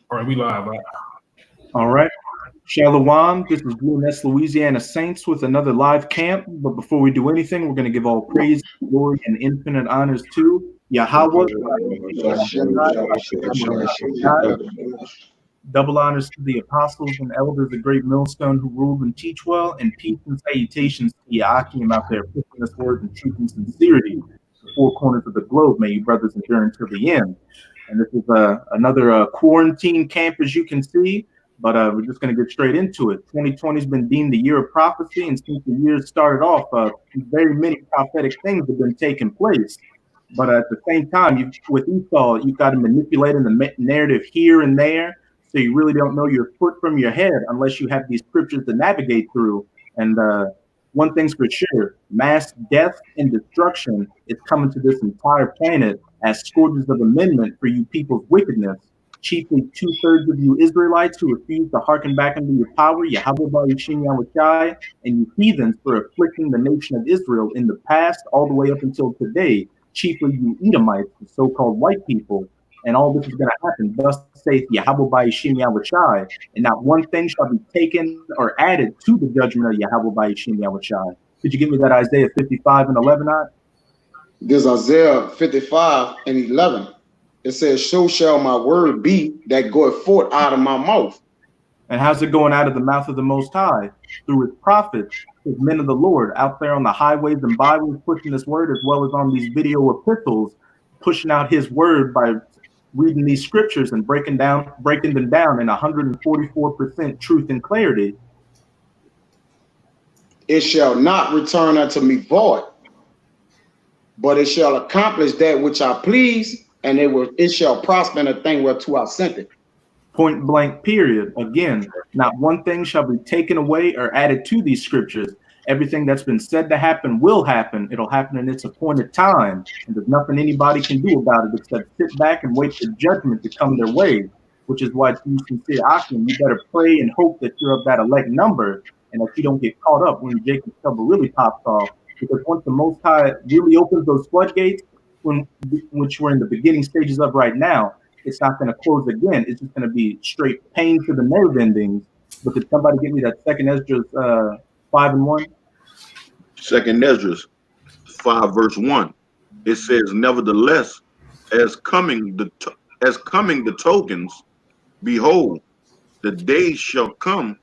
All right, we live. Right? All right. Shalom. This is UNS Louisiana Saints with another live camp. But before we do anything, we're going to give all praise, glory, and infinite honors to Yahweh. Double honors to the apostles and elders of Great Millstone who rule and teach well, and peace and salutations to Yahakim out there, pushing this word in truth and sincerity. The four corners of the globe, may you brothers endure until the end. And this is another quarantine camp, as you can see, but we're just going to get straight into it. 2020 has been deemed the year of prophecy, and since the year started off, very many prophetic things have been taking place. But at the same time, with Esau, you've got to manipulate in the narrative here and there, so you really don't know your foot from your head unless you have these scriptures to navigate through. And one thing's for sure, mass death and destruction is coming to this entire planet as scourges of amendment for you people's wickedness. Chiefly 2/3 of you Israelites who refuse to hearken back unto your power, Yahweh Yahweh, and you heathens for afflicting the nation of Israel in the past all the way up until today. Chiefly you Edomites, the so-called white people. And all this is going to happen. Thus saith Yahweh Yahweh, and not one thing shall be taken or added to the judgment of Yahweh Yahweh. Could you give me that Isaiah 55 and 11? There's Isaiah 55 and 11. It says, so shall my word be that goeth forth out of my mouth. And how's it going out of the mouth of the Most High? Through his prophets, his men of the Lord, out there on the highways and byways pushing this word, as well as on these video epistles, pushing out his word by reading these scriptures and breaking them down in 144% truth and clarity. It shall not return unto me void, but it shall accomplish that which I please, and it shall prosper in the thing whereto I sent it. Point blank, period. Again, not one thing shall be taken away or added to these scriptures. Everything that's been said to happen will happen. It'll happen in its appointed time. And there's nothing anybody can do about it except sit back and wait for judgment to come their way, which is why you sincere Akim, you better pray and hope that you're of that elect number and that you don't get caught up when Jacob's trouble really pops off. Because once the Most High really opens those floodgates, which we're in the beginning stages of right now, it's not going to close again. It's just going to be straight pain to the nerve endings. But could somebody give me that second Esdras 5 and 1? Second Esdras 5 verse 1. It says, nevertheless, as coming the tokens, behold, the days shall come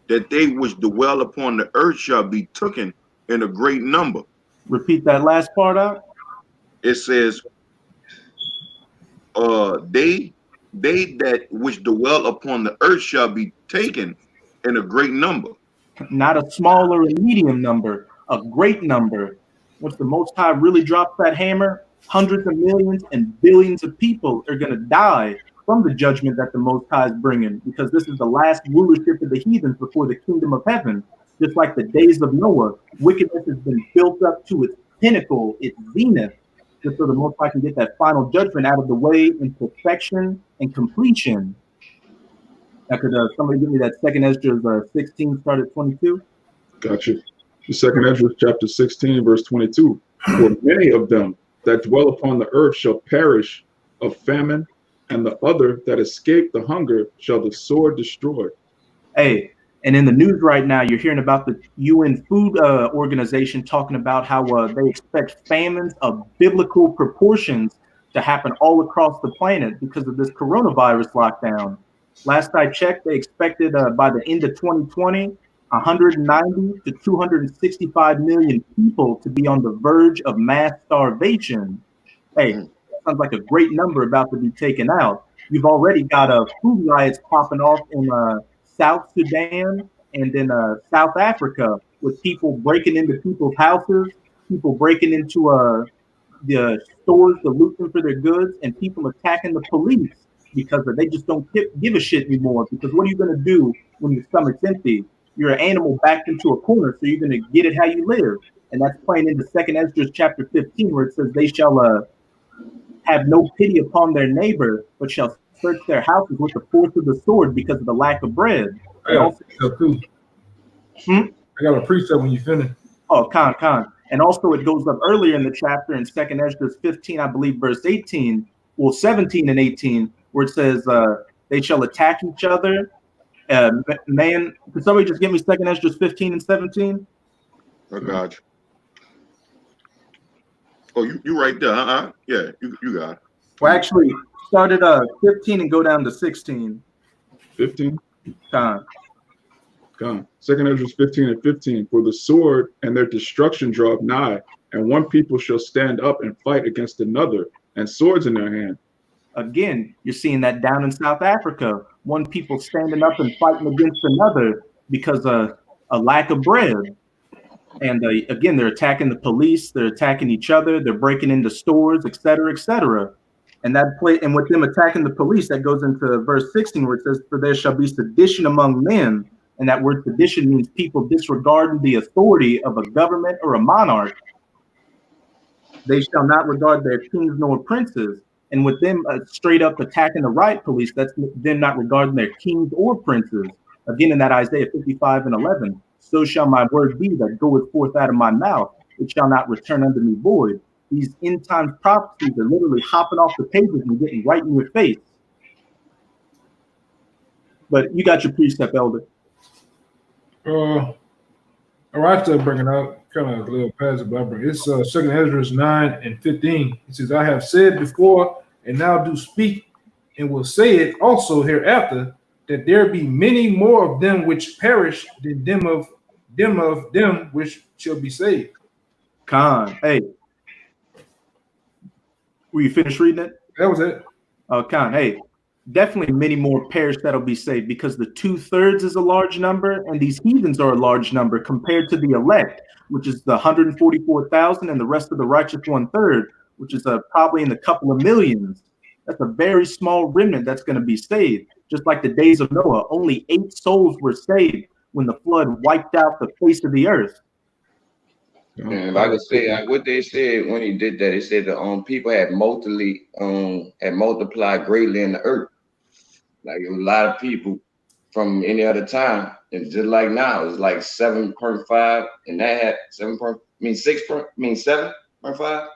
that they which dwell upon the earth shall be taken in a great number. Repeat that last part out. It says, they that which dwell upon the earth shall be taken in a great number. Not a small or a medium number, a great number. Once the Most High really drops that hammer, hundreds of millions and billions of people are going to die from the judgment that the Most High is bringing, because this is the last rulership of the heathens before the kingdom of heaven. Just like the days of Noah, wickedness has been built up to its pinnacle, its zenith, just so the Most High can get that final judgment out of the way in perfection and completion. Now, could somebody give me that second Esdras 16, start at 22? Gotcha. The second Esdras chapter 16, verse 22. For many of them that dwell upon the earth shall perish of famine, and the other that escape the hunger shall the sword destroy. Hey, and in the news right now, you're hearing about the UN Food Organization talking about how they expect famines of biblical proportions to happen all across the planet because of this coronavirus lockdown. Last I checked, they expected by the end of 2020, 190 to 265 million people to be on the verge of mass starvation. Hey, that sounds like a great number about to be taken out. You've already got food riots popping off in South Sudan and in South Africa, with people breaking into people's houses, people breaking into the stores to loot them for their goods, and people attacking the police because they just don't give a shit anymore. Because what are you going to do when your stomach's empty? You're an animal backed into a corner, so you're going to get it how you live. And that's playing into second Esdras chapter 15, where it says they shall have no pity upon their neighbor, but shall search their houses with the force of the sword because of the lack of bread. I got a precept too. I got a precept when you finish. Oh, con. And also it goes up earlier in the chapter in second Esdras 15, I believe, verse 18, well, 17 and 18, where it says They shall attack each other. Man, can somebody just give me 2 Ezra 15 and 17? I got you. Oh, you right there. Yeah, you got it. Well, actually, start at 15 and go down to 16. 15. Time. Gone. 2 Ezra 15 and 15. For the sword and their destruction draweth nigh, and one people shall stand up and fight against another, and swords in their hand. Again, you're seeing that down in South Africa. One people standing up and fighting against another because of a lack of bread. And again, they're attacking the police, they're attacking each other, they're breaking into stores, et cetera, et cetera. And and with them attacking the police, that goes into verse 16 where it says, for there shall be sedition among men. And that word sedition means people disregarding the authority of a government or a monarch. They shall not regard their kings nor princes. And with them straight up attacking the riot police, that's them not regarding their kings or princes. Again, in that Isaiah 55 and 11, so shall my word be that goeth forth out of my mouth. It shall not return unto me void. These end times prophecies are literally hopping off the pages and getting right in your face. But you got your precept, Elder. All right, to bring it out, kind of a little passage, but I bring it's 2 Ezra 9 and 15. It says, I have said before, and now do speak, and will say it also hereafter, that there be many more of them which perish than them of them which shall be saved. Khan, hey, were you finished reading it? That was it. Khan, hey, definitely many more perish that'll be saved, because the 2/3 is a large number, and these heathens are a large number compared to the elect, which is the 144,000, and the rest of the righteous 1/3, which is probably in the couple of millions. That's a very small remnant that's going to be saved. Just like the days of Noah, only 8 souls were saved when the flood wiped out the face of the earth. And if I could say what they said when he did that, they said the people had multiplied greatly in the earth. Like it was a lot of people from any other time. It's just like now, it's like 7.5, and that had 7.5.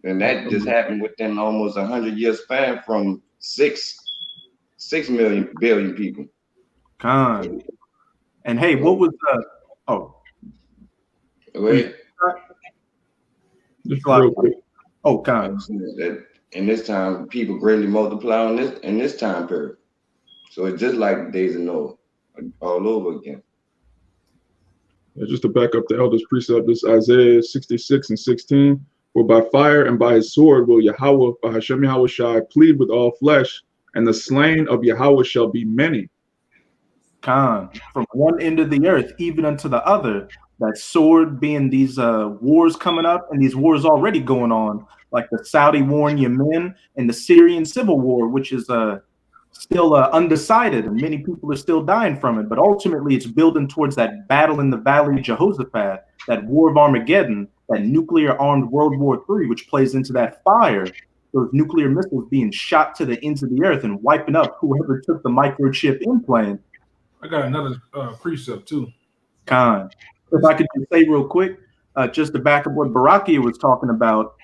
And that just happened within almost 100-year span from 6 billion people. Khan. And hey, what was Wait. Just real quick. Oh, Khan. In this time, people greatly multiply in this time period. So it's just like the days of Noah, all over again. Just to back up the elder's precept, this Isaiah 66 and 16. For by fire and by his sword will Yahweh, by Hashem Yahweh Shai, plead with all flesh, and the slain of Yahweh shall be many. Khan, from one end of the earth even unto the other. That sword being these wars coming up, and these wars already going on, like the Saudi war in Yemen and the Syrian civil war, which is still undecided, and many people are still dying from it. But ultimately, it's building towards that battle in the Valley of Jehoshaphat, that war of Armageddon, that nuclear-armed World War III, which plays into that fire, those nuclear missiles being shot to the ends of the earth and wiping up whoever took the microchip implant. I got another precept too. Khan. If I could just say real quick, just to back up what Barakia was talking about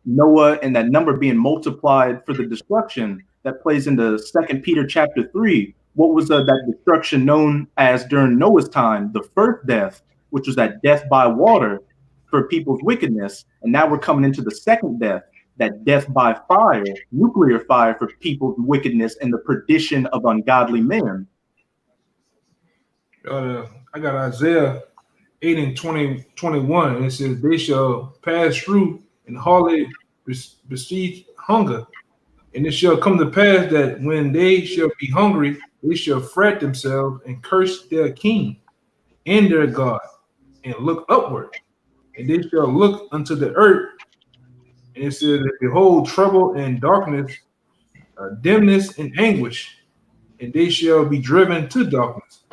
Noah and that number being multiplied for the destruction, that plays into 2 Peter chapter 3. What was that destruction known as during Noah's time? The first death, which was that death by water for people's wickedness. And now we're coming into the second death, that death by fire, nuclear fire for people's wickedness and the perdition of ungodly men. I got Isaiah 8 and 21, and it says, they shall pass through and hardly besiege hunger. And it shall come to pass that when they shall be hungry, they shall fret themselves and curse their king and their God, and look upward. And they shall look unto the earth. And it says, behold, trouble and darkness, dimness and anguish, and they shall be driven to darkness.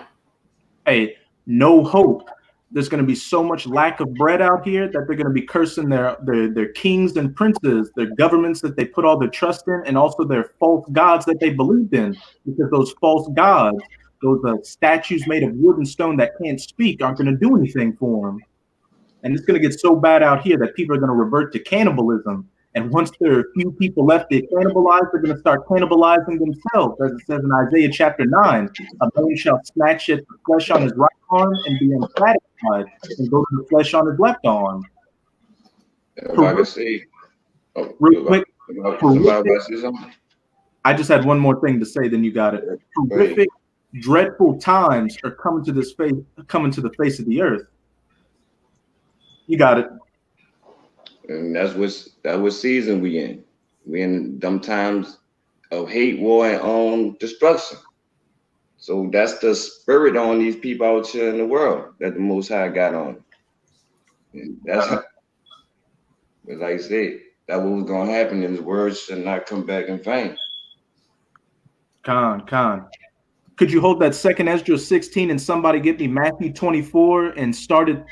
Hey, no hope. There's going to be so much lack of bread out here that they're going to be cursing their kings and princes, their governments that they put all their trust in, and also their false gods that they believed in, because those false gods, those statues made of wood and stone that can't speak, aren't going to do anything for them. And it's going to get so bad out here that people are going to revert to cannibalism. And once there are a few people left to cannibalize, they're going to start cannibalizing themselves. As it says in Isaiah chapter 9, a man shall snatch at the flesh on his right arm and be unsatisfied and go to the flesh on his left arm. If I could say, Real quick, something? I just had one more thing to say, then you got it. Horrific, dreadful times are coming to the face of the earth. You got it. And that's what season we in. We in them times of hate, war, and destruction. So that's the spirit on these people out here in the world that the Most High got on. And that's but like I said, that what was gonna happen, and his words should not come back in vain. Khan. Could you hold that second Ezra 16 and somebody get me Matthew 24 and start at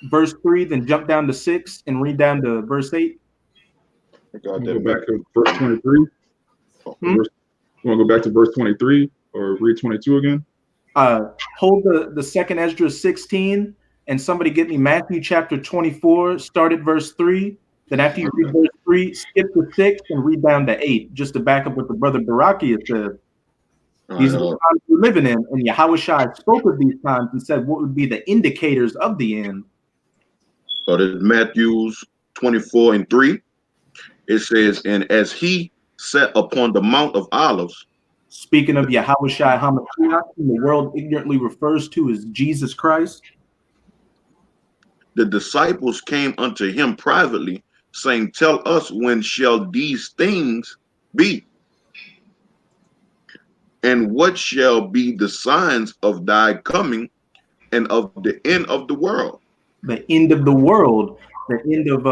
verse 3, then jump down to 6 and read down to verse 8? Go back to verse 23. You want to go back to verse 23 or read 22 again? Hold the second Ezra 16 and somebody get me Matthew chapter 24, start at verse 3. Then after you read verse 3, skip to 6 and read down to 8, just to back up what the brother Baraki said. These are the times we're living in, and Yahushua spoke of these times and said what would be the indicators of the end. So this is Matthew's 24 and 3. It says, and as he sat upon the Mount of Olives. Speaking of Yahushua HaMashiach, whom the world ignorantly refers to as Jesus Christ. The disciples came unto him privately, saying, tell us when shall these things be? And what shall be the signs of thy coming and of the end of the world? The end of the world, the end of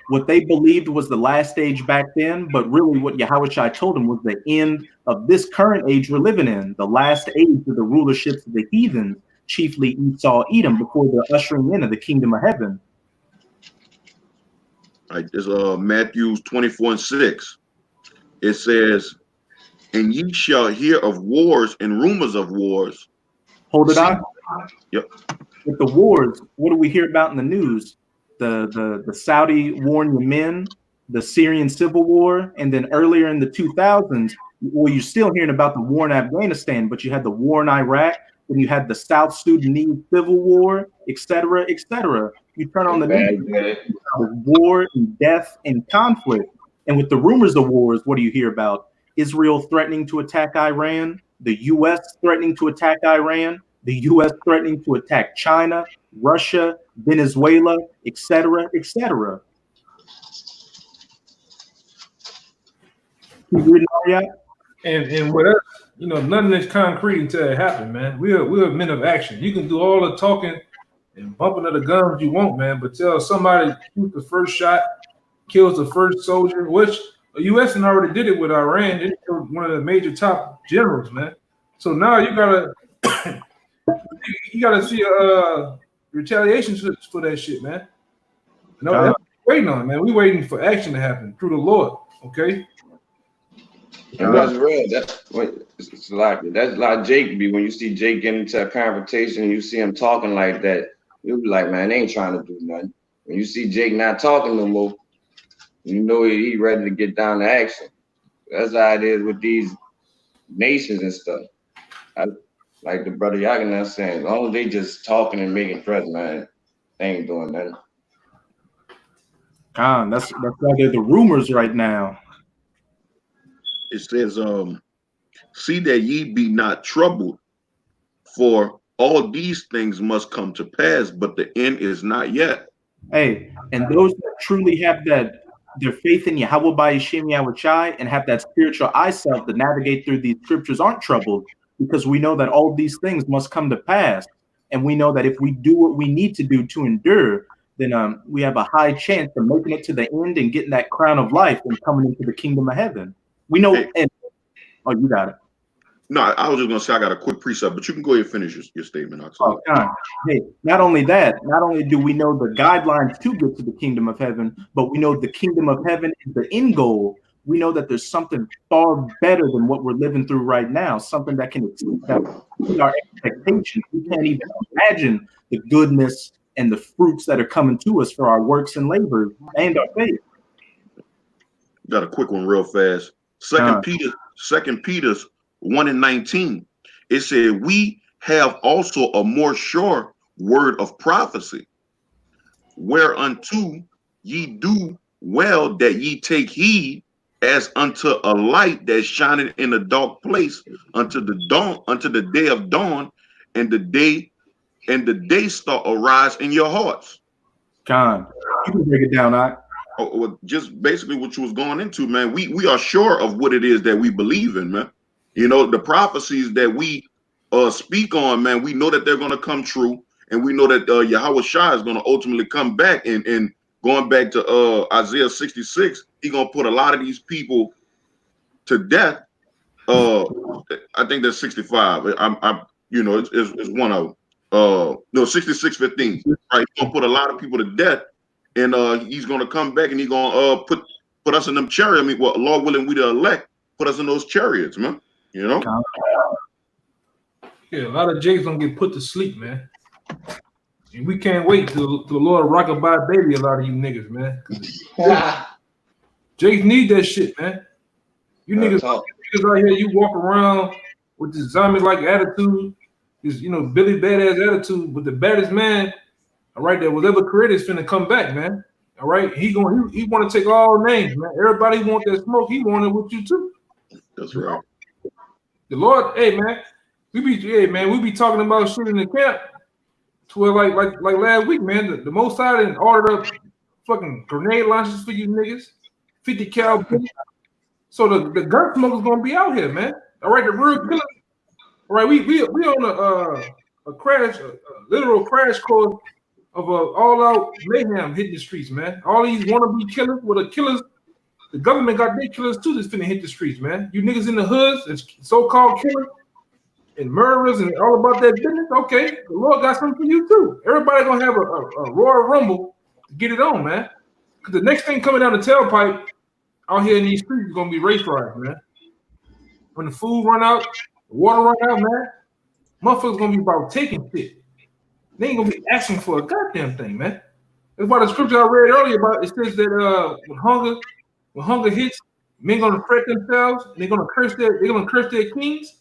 what they believed was the last age back then, but really what Yahushua told them was the end of this current age we're living in, the last age of the rulerships of the heathens, chiefly Esau, Edom, before the ushering in of the kingdom of heaven. All right, this is Matthew 24 and 6. It says, and ye shall hear of wars and rumors of wars. Hold it on. Yep. With the wars, what do we hear about in the news? The Saudi war in Yemen, the Syrian civil war, and then earlier in the 2000s, well, you're still hearing about the war in Afghanistan, but you had the war in Iraq, and you had the South Sudanese civil war, etc., etc. You turn on the news, war and death and conflict. And with the rumors of wars, what do you hear about? Israel threatening to attack Iran, the U.S. threatening to attack Iran, the U.S. threatening to attack China, Russia, Venezuela, etc., etc. And with us, you know, nothing is concrete until it happens, man. We're men of action. You can do all the talking and bumping of the guns you want, man, but tell somebody shoot the first shot, kills the first soldier, which the U.S. already did it with Iran. They killed one of the major top generals, man. So now you gotta see retaliation for that shit, man. No, that's what we're waiting on, man. We waiting for action to happen through the Lord. Okay. And that's real. That's like Jake be when you see Jake get into a confrontation, you see him talking like that, you'll be like, man, they ain't trying to do nothing. When you see Jake not talking no more, you know he ready to get down to action. That's how it is with these nations and stuff. Like the brother Yakin saying, as long as they just talking and making threats, man, they ain't doing nothing. That's why they're the rumors right now. It says, see that ye be not troubled, for all these things must come to pass, but the end is not yet. Hey, and those that truly have their faith in Yahweh by Yishem Yahushai and have that spiritual eyesight to navigate through these scriptures aren't troubled, because we know that all these things must come to pass. And we know that if we do what we need to do to endure, then we have a high chance of making it to the end and getting that crown of life and coming into the kingdom of heaven. We know. Hey. Oh, you got it. No, I was just going to say I got a quick precept, but you can go ahead and finish your statement. Hey, not only do we know the guidelines to get to the kingdom of heaven, but we know the kingdom of heaven is the end goal. We know that there's something far better than what we're living through right now, something that can exceed our expectations. We can't even imagine the goodness and the fruits that are coming to us for our works and labors and our faith. got a quick one real fast. Second Peter's 1:19. It said, we have also a more sure word of prophecy, whereunto ye do well that ye take heed, as unto a light that shineth in a dark place, unto the dawn, unto the day of dawn, and the day star arise in your hearts. Con, you can break it down, Well, just basically what you was going into, man. We are sure of what it is that we believe in, man. You know, the prophecies that we speak on, man, we know that they're going to come true, and we know that Yahweh Shai is going to ultimately come back. And going back to Isaiah 66, he's going to put a lot of these people to death. I think that's 65. I'm you know, it's one of them. No, 66:15. Right, he's going to put a lot of people to death, and he's going to come back, and he's going to put us in them chariots. I mean, well, Lord willing, we the elect, put us in those chariots, man. You know. Yeah, a lot of Jakes gonna get put to sleep, man. And we can't wait till the Lord rockabye baby a lot of you niggas, man. Jakes need that shit, man. You niggas out here, you walk around with this zombie-like attitude, this, you know, Billy badass attitude, but the baddest man, all right, that was ever created is finna come back, man. All right, he want to take all names, man. Everybody want that smoke. He want it with you too. That's right. The Lord, hey man, we be talking about shit in the camp. To where like last week, man, the Most High didn't order up fucking grenade launchers for you niggas, 50 cal. So the gun smoker's gonna be out here, man. All right, the real killer. All right, we on a crash, a literal crash course of all out mayhem hitting the streets, man. All these wannabe killers, well, the killers. The government got their killers too that's finna hit the streets, man. You niggas in the hoods and so-called killers and murderers and all about that business. Okay, the Lord got something for you too. Everybody gonna have a Royal Rumble to get it on, man. Because the next thing coming down the tailpipe out here in these streets is gonna be race riots, man. When the food run out, the water run out, man, motherfuckers gonna be about taking shit. They ain't gonna be asking for a goddamn thing, man. That's why the scripture I read earlier about it says that when hunger hits, men gonna fret themselves, and they're gonna curse their kings.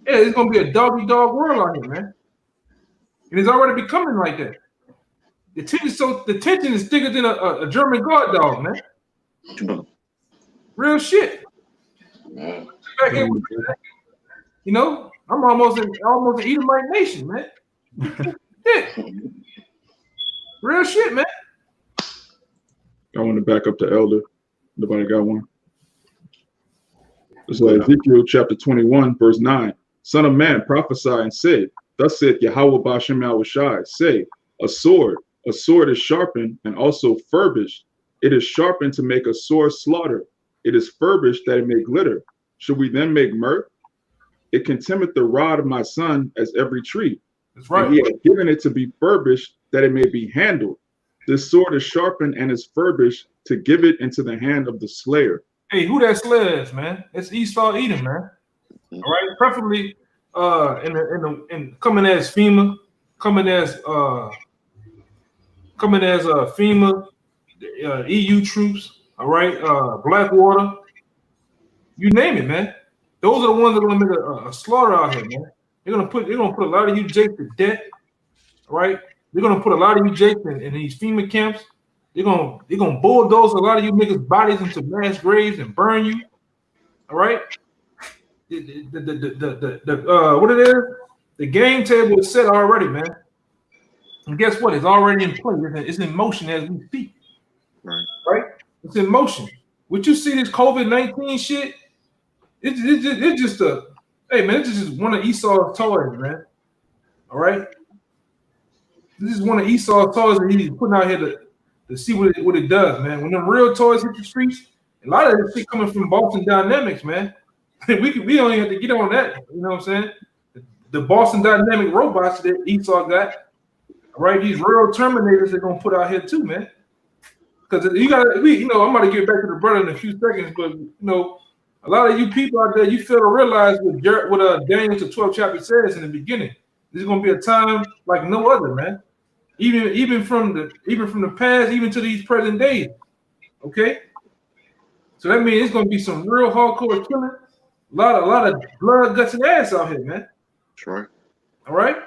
Yeah, it's gonna be a dog-eat-dog world out here, man. And it's already becoming like that. The tension is thicker than a German guard dog, man. Real shit. Yeah. Back here with you, you know, I'm almost an Edomite nation, man. Shit. Real shit, man. I want to back up to Elder. Nobody got one? It's like Ezekiel chapter 21, verse 9. Son of man, prophesy and say, thus saith Yahweh Bashem Yahushai, say, a sword is sharpened and also furbished. It is sharpened to make a sore slaughter. It is furbished that it may glitter. Should we then make mirth? It contemneth the rod of my son as every tree. That's right. And he hath given it to be furbished that it may be handled. This sword is sharpened and is furbished to give it into the hand of the slayer. Hey, who that slayer is, man? It's Esau Edom, man. All right, preferably in coming as FEMA, coming as FEMA, EU troops. All right, Blackwater, you name it, man. Those are the ones that are gonna make a slaughter out here, man. They're gonna put a lot of you Jake to death. All right, they're gonna put a lot of you Jake in these FEMA camps. They're gonna bulldoze a lot of you niggas' bodies into mass graves and burn you. All right. What it is? The game table is set already, man. And guess what? It's already in play. It's in motion as we speak. Right? It's in motion. What you see this COVID-19 shit? It's just hey man, it's just one of Esau's toys, man. All right. This is one of Esau's toys that he's putting out here to see what it does, man. When them real toys hit the streets, a lot of this shit coming from Boston Dynamics, man. we don't even have to get on that. You know what I'm saying? The Boston Dynamic robots that Esau got, all right? These real Terminators they're gonna put out here too, man. Because I'm about to get back to the brother in a few seconds, but a lot of you people out there, you fail to realize what Daniel the 12th chapter says in the beginning. This is gonna be a time like no other, man. Even from the past, even to these present days. Okay. So that means it's gonna be some real hardcore killing. A lot of blood, guts, and ass out here, man. That's right. All right,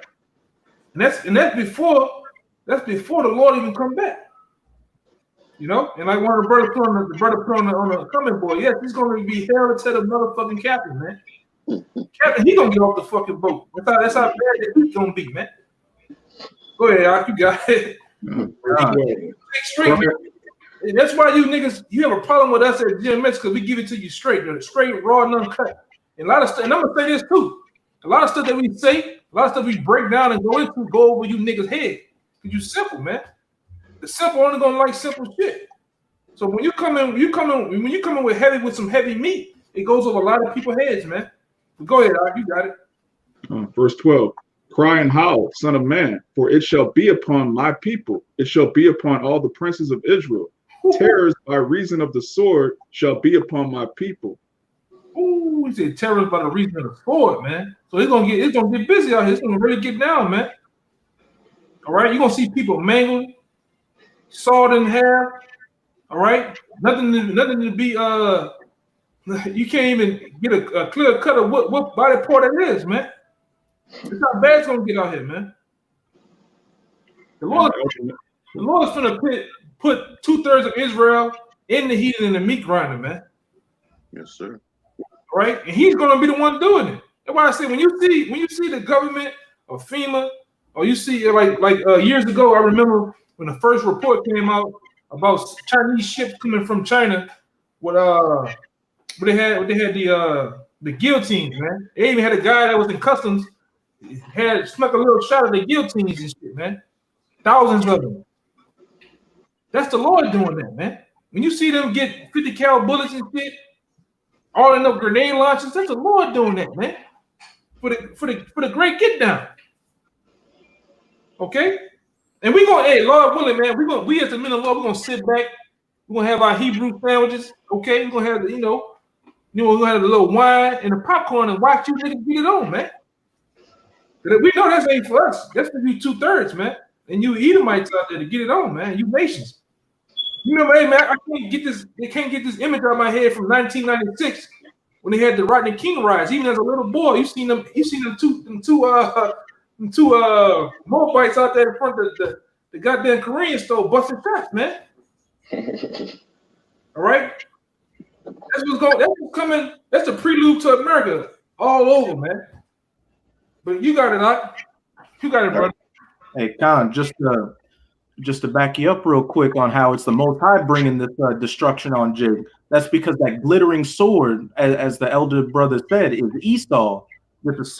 and that's before the Lord even come back. You know, and like one of the brother put on the comment board, yes, he's gonna be hell to the motherfucking captain, man. Captain, he gonna get off the fucking boat. That's how bad that he's gonna be, man. Go ahead, Al, you got it. Straight, man. And that's why you niggas, you have a problem with us at GMS because we give it to you straight, raw and uncut. And a lot of stuff, and I'm gonna say this too. A lot of stuff that we say, a lot of stuff we break down and go over you niggas' head. Because you simple, man. The simple only gonna like simple shit. So when you come in with some heavy meat, it goes over a lot of people's heads, man. But go ahead, Al, you got it. Verse 12. Cry and howl, son of man, for it shall be upon my people. It shall be upon all the princes of Israel. Terrors by reason of the sword shall be upon my people. Ooh, he said terrors by the reason of the sword, man. So it's gonna get busy out here. It's gonna really get down, man. All right, you're gonna see people mangled, sawed in half. All right, nothing to be you can't even get a clear cut of what body part it is, man. It's how bad it's gonna get out here, man. The Lord's gonna put 2/3 of Israel in the heat and in the meat grinder, man. Yes, sir. Right, and he's gonna be the one doing it. That's why I say when you see the government or FEMA, or you see like years ago, I remember when the first report came out about Chinese ships coming from China with they had the guillotines, man. They even had a guy that was in customs had snuck a little shot of the guillotines and shit, man. Thousands of them. That's the Lord doing that, man. When you see them get 50 cal bullets and shit, all in the grenade launchers, that's the Lord doing that, man. For the great get down. Okay? And we gonna, hey, Lord willing, man, we as the men of Lord, we're gonna sit back, we're gonna have our Hebrew sandwiches, okay? We're gonna have we're gonna have a little wine and the popcorn and watch you niggas get it on, man. We know that ain't for us. That's for you 2/3, man. And you Edomites out there to get it on, man. You nations. You remember, hey, man, they can't get this image out of my head from 1996 when they had the Rodney King riots. Even as a little boy, you seen them two Moabites out there in front of the goddamn Korean store busting shots, man. All right? That's what's coming. That's the prelude to America all over, man. But you got it, Doc. You got it, brother. Hey, Khan, just to back you up real quick on how it's the Most High bringing this destruction on Jig. That's because that glittering sword, as the elder brother said, is Esau. This is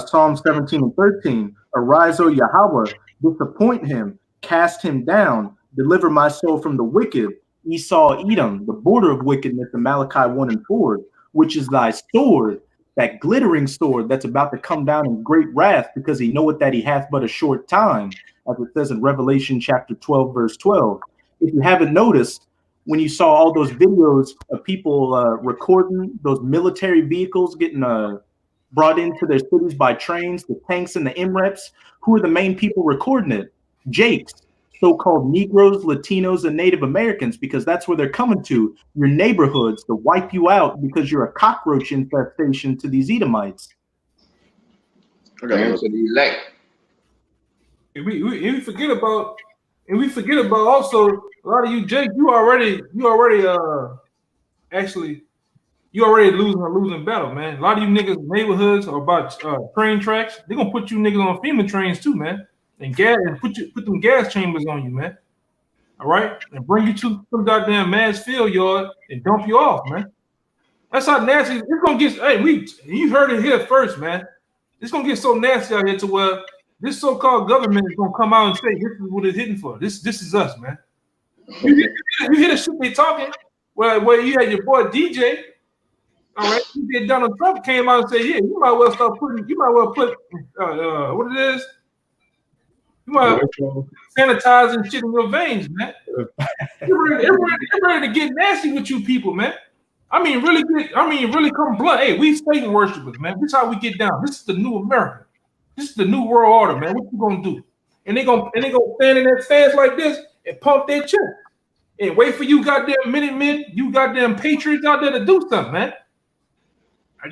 Psalm 17 and 13. Arise, O Yahweh, disappoint him, cast him down, deliver my soul from the wicked. Esau, Edom, the border of wickedness in Malachi 1 and 4, which is thy sword, that glittering sword that's about to come down in great wrath, because he knoweth that he hath but a short time, as it says in Revelation chapter 12, verse 12. If you haven't noticed, when you saw all those videos of people recording those military vehicles getting brought into their cities by trains, the tanks and the MREPs, who are the main people recording it? Jakes, so-called Negroes, Latinos, and Native Americans, because that's where they're coming to, your neighborhoods, to wipe you out because you're a cockroach infestation to these Edomites. Okay, to the elect. And we forget about also a lot of you, Jake. You already losing battle, man. A lot of you niggas neighborhoods are about train tracks. They're gonna put you niggas on FEMA trains too, man. And put them gas chambers on you, man. All right, and bring you to some goddamn mass field yard and dump you off, man. That's how nasty it's gonna get. Hey, you heard it here first, man. It's gonna get so nasty out here to where this so-called government is gonna come out and say, "This is what it's hitting for. This is us, man." You hear the shit they talking? Where you had your boy DJ. All right, Donald Trump came out and said, "Yeah, you might well put what it is." You might sanitizing shit in your veins, man. You're ready to get nasty with you people, man. I mean, really come blunt. Hey, we Satan worshipers, man. This is how we get down. This is the new America. This is the new world order, man. What you gonna do? And they gonna stand in their stands like this and pump their chest. and wait for you goddamn Minutemen, you goddamn Patriots out there to do something, man.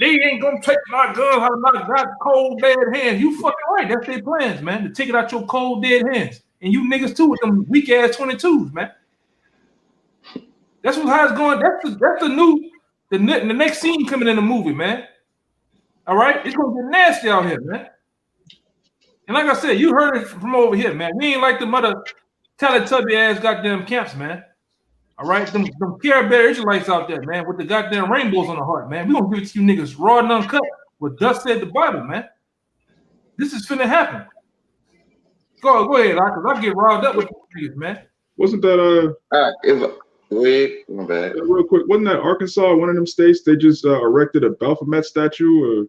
They ain't gonna take my guns out of my cold dead hands. You fucking right. That's their plans, man. To take it out your cold dead hands. And you niggas too with them weak ass 22s, man. That's how it's going. That's the next scene coming in the movie, man. All right, it's gonna get nasty out here, man. And like I said, you heard it from over here, man. We ain't like the mother Teletubby ass goddamn camps, man. All right, them Care Bear Israelites out there, man, with the goddamn rainbows on the heart, man. We gonna give it to you niggas raw and uncut. What thus said the Bible, man. This is finna happen. Go ahead, because I get riled up with these, man. Wasn't that Wait, my bad. real quick? Wasn't that Arkansas, one of them states? They just erected a Baphomet statue, or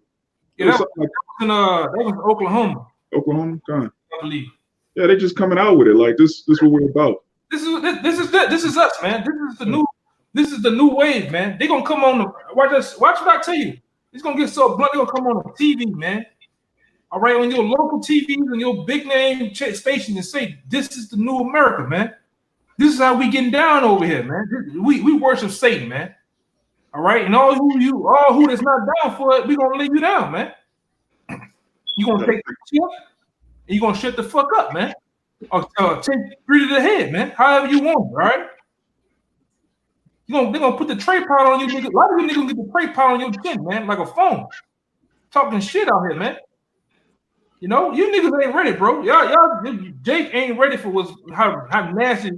Yeah, that was Oklahoma. Oklahoma, God. I believe. Yeah, they just coming out with it like this. This what we're about. This is us, man. This is the new wave, man. They gonna come on the watch what I tell you. It's gonna get so blunt. They gonna come on the TV, man. All right, on your local TVs and your big name stations and say this is the new America, man. This is how we getting down over here, man. We worship Satan, man. All right, and all who that's not down for it, we gonna leave you down, man. You gonna take the shit and you gonna shut the fuck up, man. Or take 3 to the head, man. However you want, all right? They're gonna put the tray pile on you, niggas. A lot of you niggas get the tray pile on your chin, man, like a phone. Talking shit out here, man. You know, you niggas ain't ready, bro. Y'all, Jake ain't ready for how nasty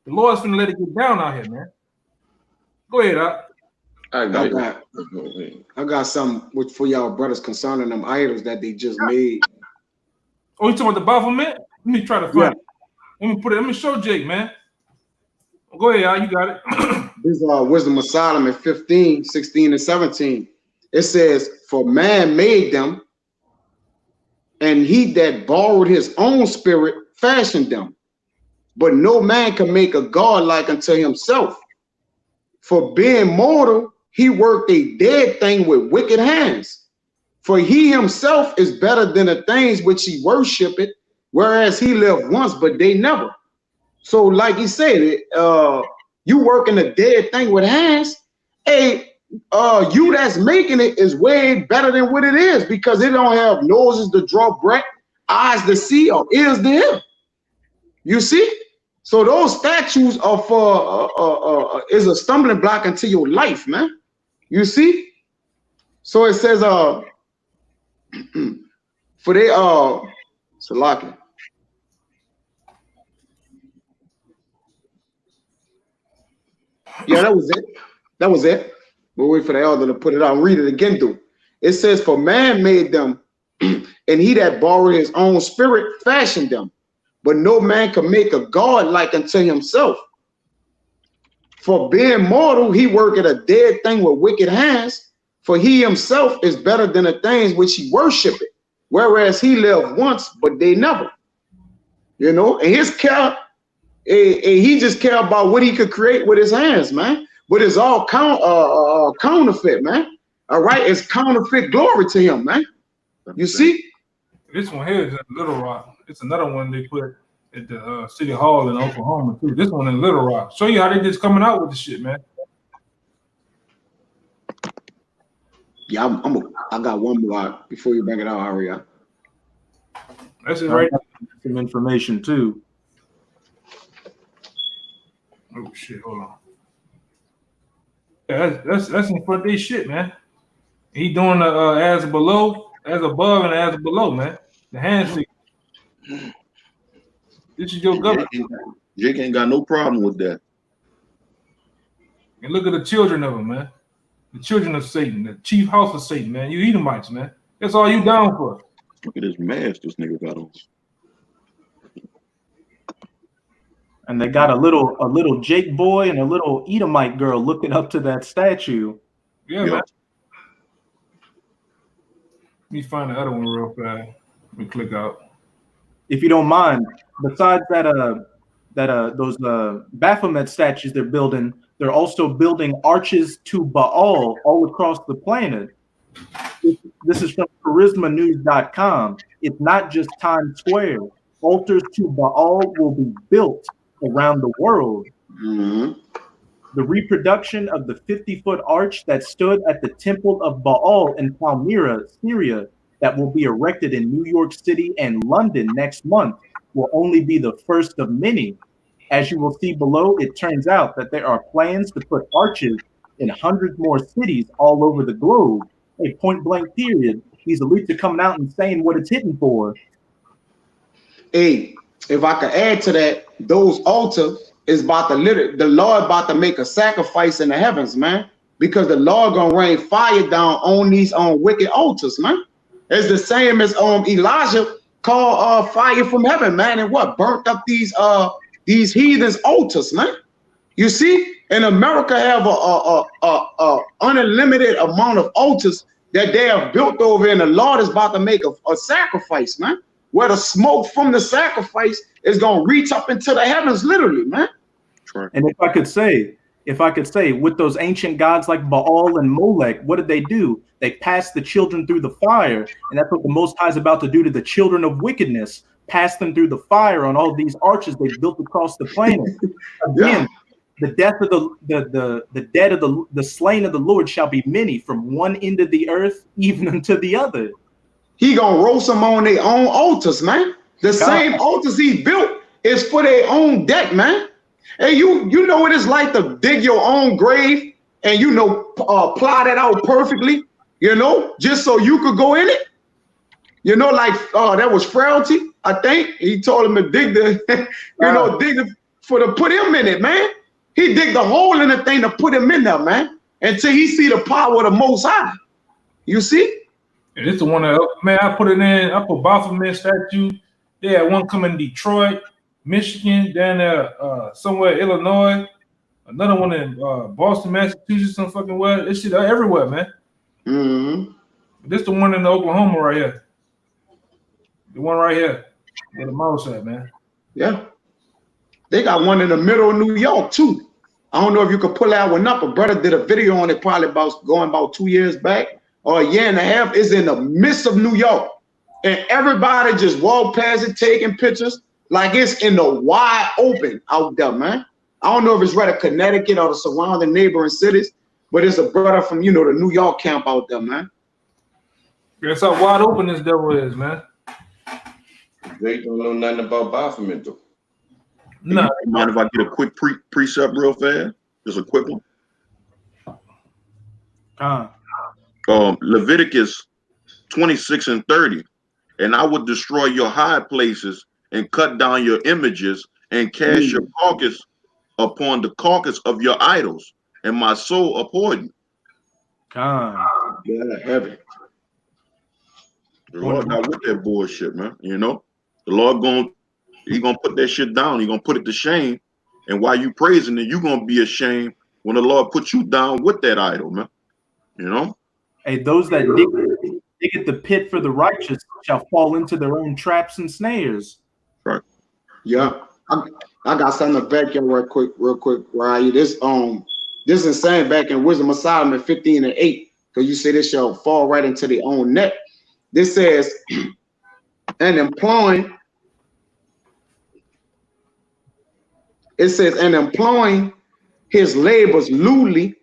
the Lord's finna let it get down out here, man. Go ahead, I got something for y'all brothers concerning them idols that they just made. Oh, you talking about the Baphomet? Let me try to find it. Let me show Jake, man. Go ahead, Al, you got it. This is Wisdom of Solomon 15, 16, and 17. It says, for man made them, and he that borrowed his own spirit fashioned them. But no man can make a God like unto himself. For being mortal, he worked a dead thing with wicked hands. For he himself is better than the things which he worshipeth, whereas he lived once, but they never. So like he said, you working a dead thing with hands, you that's making it is way better than what it is, because it don't have noses to draw breath, eyes to see, or ears to hear. You see? So those statues are for is a stumbling block into your life, man. You see? So it says for they Salaki. Yeah, that was it. That was it. We'll wait for the elder to put it out and read it again, though. It says, for man made them, and he that borrowed his own spirit fashioned them. But no man can make a God like unto himself. For being mortal, he worketh a dead thing with wicked hands, for he himself is better than the things which he worshipeth, whereas he lived once, but they never. You know, and his care, he just care about what he could create with his hands, man. But it's all counterfeit, man. All right, it's counterfeit glory to him, man. You see? This one here is in Little Rock. It's another one they put at the City Hall in Oklahoma too. This one in Little Rock. Show you how they just coming out with the shit, man. Yeah, I got one more before you bring it out, Aria. That's it right. Some information too. Oh shit! Hold on. Yeah, that's in front of their shit, man. He doing the as below, as above, and as below, man. The handshake. This is your government. Jake ain't got no problem with that. And look at the children of him, man. The children of Satan, the chief house of Satan, man. You Edomites, man. That's all you down for. Look at this mask this nigga got on. And they got a little Jake boy and a little Edomite girl looking up to that statue. Yeah, man. Let me find the other one real fast. Let me click out. If you don't mind, besides those Baphomet statues they're building, they're also building arches to Baal all across the planet. This is from charismanews.com. It's not just Times Square. Altars to Baal will be built around the world. Mhm. The reproduction of the 50-foot arch that stood at the temple of Baal in Palmyra, Syria, that will be erected in New York City and London next month will only be the first of many. As you will see below, it turns out that there are plans to put arches in hundreds more cities all over the globe. A point blank period. These elites are coming out and saying what it's hitting for. Hey, if I could add to that, those altars is about to the Lord about to make a sacrifice in the heavens, man. Because the Lord gonna rain fire down on these wicked altars, man. It's the same as Elijah called fire from heaven, man, and what burnt up these heathens altars, man. You see, in America have a unlimited amount of altars that they have built over, and the Lord is about to make a sacrifice, man. Where the smoke from the sacrifice is gonna reach up into the heavens, literally, man. Sure. And if I could say, with those ancient gods like Baal and Molech, what did they do? They passed the children through the fire, and that's what the Most High is about to do to the children of wickedness. Pass them through the fire on all these arches they built across the planet. Again, the death of the dead of the slain of the Lord shall be many, from one end of the earth even unto the other. He gonna roast them on their own altars, man. The same altars he built is for their own debt, man. Hey, you know what it's like to dig your own grave and plot it out perfectly, just so you could go in it. Like that was Frailty, I think. He told him to dig to put him in it, man. He digged a hole in the thing to put him in there, man, until he see the power of the Most High. You see? And it's the one that, man, I put it in. I put Baphomet statue. They had one coming in Detroit, Michigan, down there somewhere Illinois. Another one in Boston, Massachusetts, some fucking where. This shit everywhere, man. Mm-hmm. This the one in Oklahoma right here. The one right here. Where the mouse at, man. Yeah. They got one in the middle of New York too. I don't know if you could pull that one up. A brother did a video on it probably about 2 years back or a year and a half. It's in the midst of New York. And everybody just walk past it taking pictures like it's in the wide open out there, man. I don't know if it's right at Connecticut or the surrounding neighboring cities, but it's a brother from, the New York camp out there, man. That's how wide open this devil is, man. They don't know nothing about Baphomet, though. No. You mind if I get a quick precept real fast? Just a quick one. Leviticus 26 and 30. And I would destroy your high places and cut down your images and cast your carcass upon the carcass of your idols, and my soul abhor you. Yeah, heavy. The Lord not with that bullshit, man. The Lord He gonna put that shit down. He gonna put it to shame. And while you praising it, you gonna be ashamed when the Lord puts you down with that idol, man. Hey, those that dig at the pit for the righteous shall fall into their own traps and snares. Right. Yeah. I got something back here real quick, Ryan. This is saying back in Wisdom of Solomon 15 and 8, because you say this shall fall right into their own net. This says, and employing his labors lewdly,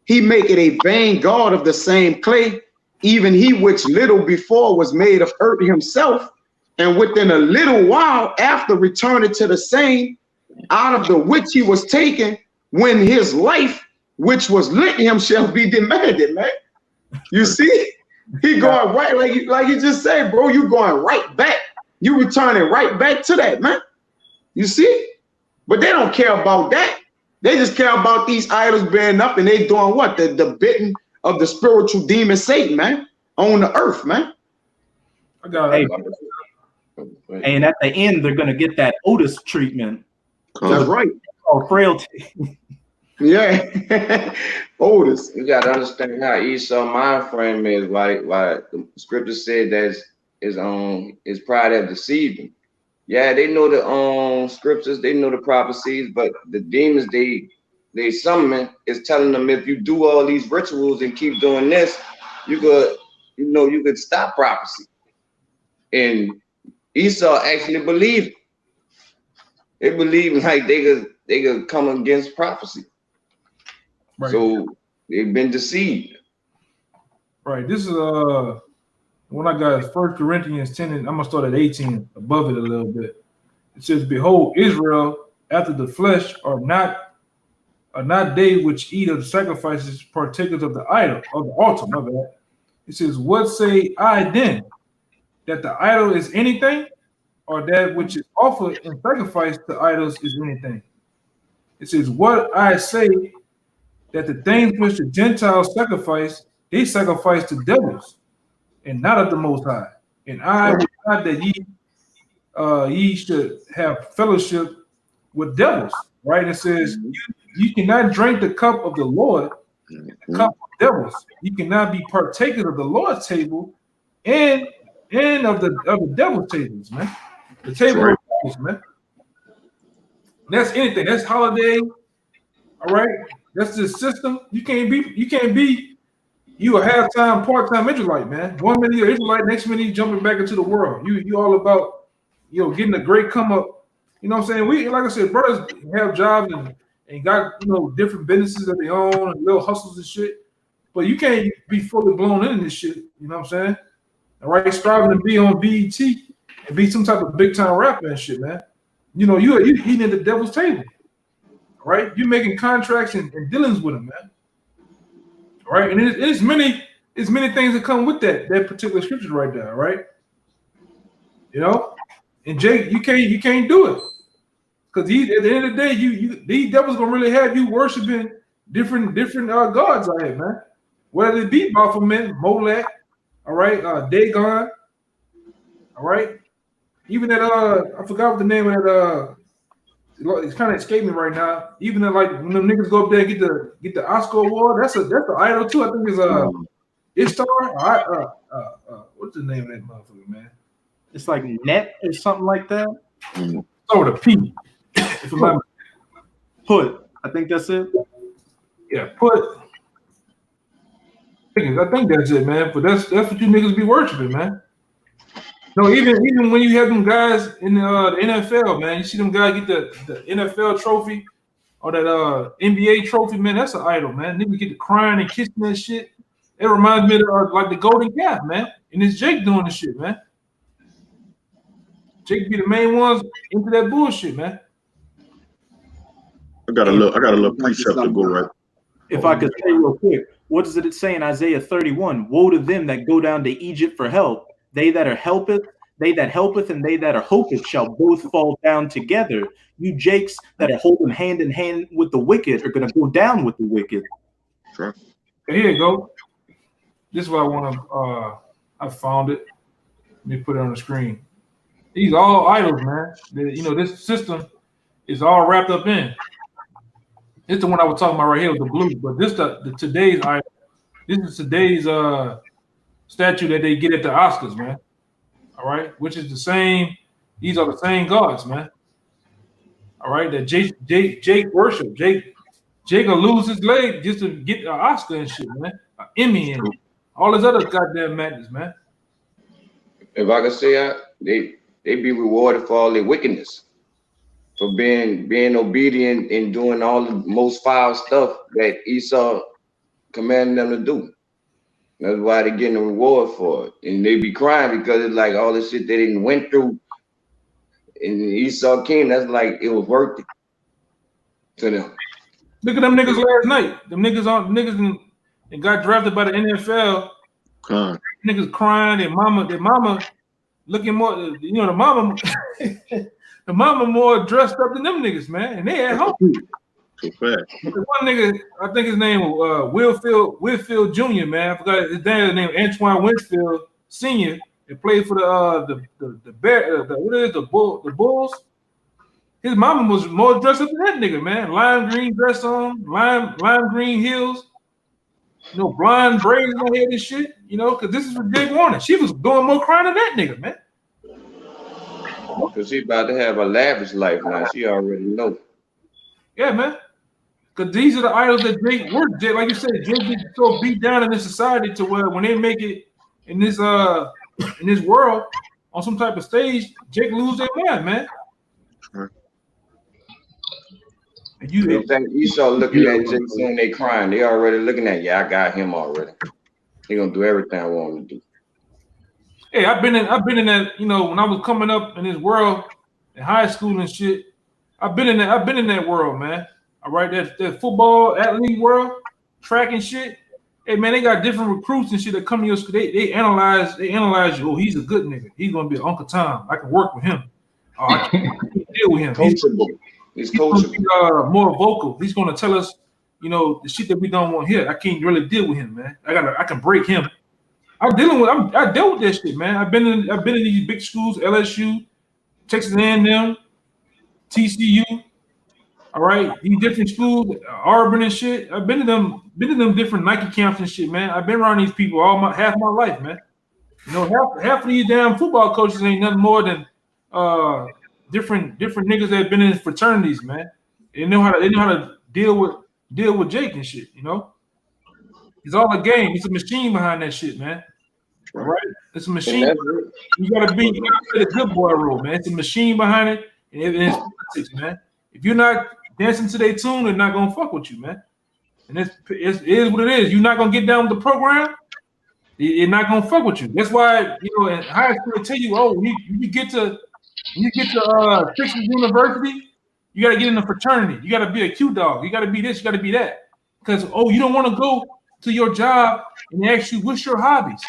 he make it a vain god of the same clay, even he which little before was made of earth himself, and within a little while after returning to the same, out of the which he was taken, when his life which was lit him shall be demanded, man. You see? He going right, like you just said, bro, you going right back. You returning right back to that, man. You see? But they don't care about that. They just care about these idols being up, and they doing what? The bidding of the spiritual demon Satan, man, on the earth, man. I got it. And at the end, they're gonna get that Otis treatment. That's right. Oh, Frailty. Yeah. Otis. You gotta understand how Esau mind frame is. Why the scripture said that his pride have deceived him. Yeah, they know the scriptures, they know the prophecies, but the demons they summon is telling them, if you do all these rituals and keep doing this, you could stop prophecy. And Esau actually believed. They believed like they they could come against prophecy. Right. So they've been deceived. Right. This is what I got is 1 Corinthians 10, and I'm gonna start at 18, above it a little bit. It says, "Behold, Israel after the flesh are not they which eat of the sacrifices, partakers of the idol, of the altar." My bad. It says, "What say I then? That the idol is anything, or that which is offered in sacrifice to idols is anything?" It says, "What I say, that the things which the Gentiles sacrifice, they sacrifice to devils, and not of the Most High. And I would not that ye should have fellowship with devils." Right? It says, you cannot drink the cup of the Lord, the cup of devils. You cannot be partakers of the Lord's table and of the devil's tables, man. The table of devils, man. That's anything. That's holiday. All right. That's the system. You can't be you a half-time, part-time Israelite, man. 1 minute you're Israelite, next minute you jumping back into the world. You all about getting a great come up. You know what I'm saying? We, like I said, brothers have jobs and got different businesses that they own and little hustles and shit. But you can't be fully blown into this shit. You know what I'm saying? All right, striving to be on BET and be some type of big time rapper and shit, man. You eating at the devil's table. Right? You're making contracts and dealings with him, man. Right? And it's many things that come with that particular scripture right there, right? And Jake, you can't do it. Because at the end of the day, these devils gonna really have you worshiping different gods out here, man. Whether it be Baphomet, Molech, all right, Dagon, all right. Even that I forgot what the name of that it's kind of escaping me right now. Even that, like, when them niggas go up there and get the Oscar award, that's an idol too. I think it's Ishtar. What's the name of that motherfucker, man? It's like Net or something like that. Oh, the P. Put. I think that's it. Yeah, Put. I think that's it, man. But that's what you niggas be worshiping, man. No, even when you have them guys in the NFL, man, you see them guys get the NFL trophy or that NBA trophy, man. That's an idol, man. Niggas get to crying and kissing that shit. It reminds me of like the golden calf, man. And it's Jake doing the shit, man. Jake be the main ones into that bullshit, man. I got a little precept to go right. If I could say real quick, what does it say in Isaiah 31? Woe to them that go down to Egypt for help. They that helpeth, and they that are hopeth shall both fall down together. You Jakes that are holding hand in hand with the wicked are going to go down with the wicked. Sure. Here you go. This is what I want to. I found it. Let me put it on the screen. These are all idols, man. This system is all wrapped up in. It's the one I was talking about right here with the blue, but this the today's idol. This is today's statue that they get at the Oscars, man. All right, which is the same. These are the same gods, man. All right, that Jake worship. Jake will lose his leg just to get an Oscar and shit, man. An Emmy and all this other goddamn madness, man. If I could say that, they be rewarded for all their wickedness, for being obedient and doing all the most foul stuff that Esau commanded them to do. That's why they're getting a reward for it. And they be crying because it's like all the shit they didn't went through in Esau came, that's like it was worth it to them. Look at them niggas last night. Them niggas and got drafted by the NFL. Niggas crying, their mama looking more, the mama the mama more dressed up than them niggas, man. And they at home. Too fast. One nigga, I think his name was Whitfield Jr., man. I forgot his dad's name, Antoine Winfield Sr. He played for the Bulls. His mama was more dressed up than that nigga, man. Lime green dress on, lime green heels, blonde braids on head and shit, because this is for Jake Warner. She was doing more crying than that nigga, man. Because she about to have a lavish life now. She already know. Yeah, man. Because these are the idols that Jake worked. Jake, like you said, Jake gets so beat down in this society to where when they make it in this world on some type of stage, Jake lose their mind, man. And you, They think Esau looking at Jason, they crying. They already looking at, yeah, I got him already. He gonna do everything I want him to do. hey, I've been in that, you know, when I was coming up in this world in high school and shit. I've been in that world, man. All right, that football athlete world, track and shit. Hey man, they got different recruits and shit that come to your school. They analyze you. Oh, he's a good nigga. He's gonna be Uncle Tom. I can work with him. Oh, I can't deal with him. He's gonna coachable. be, more vocal. He's gonna tell us, you know, the shit that we don't want here. I can't really deal with him, man. I can break him. I dealt with that shit, man. I've been in these big schools, LSU, Texas A&M, TCU. All right, these different schools, Auburn and shit. I've been to them different Nike camps and shit, man. I've been around these people half my life, man. You know, half of these damn football coaches ain't nothing more than different niggas that have been in fraternities, man. They know how to deal with Jake and shit. You know, it's all a game. It's a machine behind that shit, man. All right, it's a machine. You gotta play the good boy role, man. It's a machine behind it, and it's politics, man. If you're not dancing to their tune, they're not gonna fuck with you, man. And it is what it is. You're not gonna get down with the program, they're not gonna fuck with you. That's why, you know, in high school they tell you, oh, you get to Christian University, you gotta get in a fraternity. You gotta be a Q dog. You gotta be this. You gotta be that. Because you don't want to go to your job and they ask you what's your hobbies,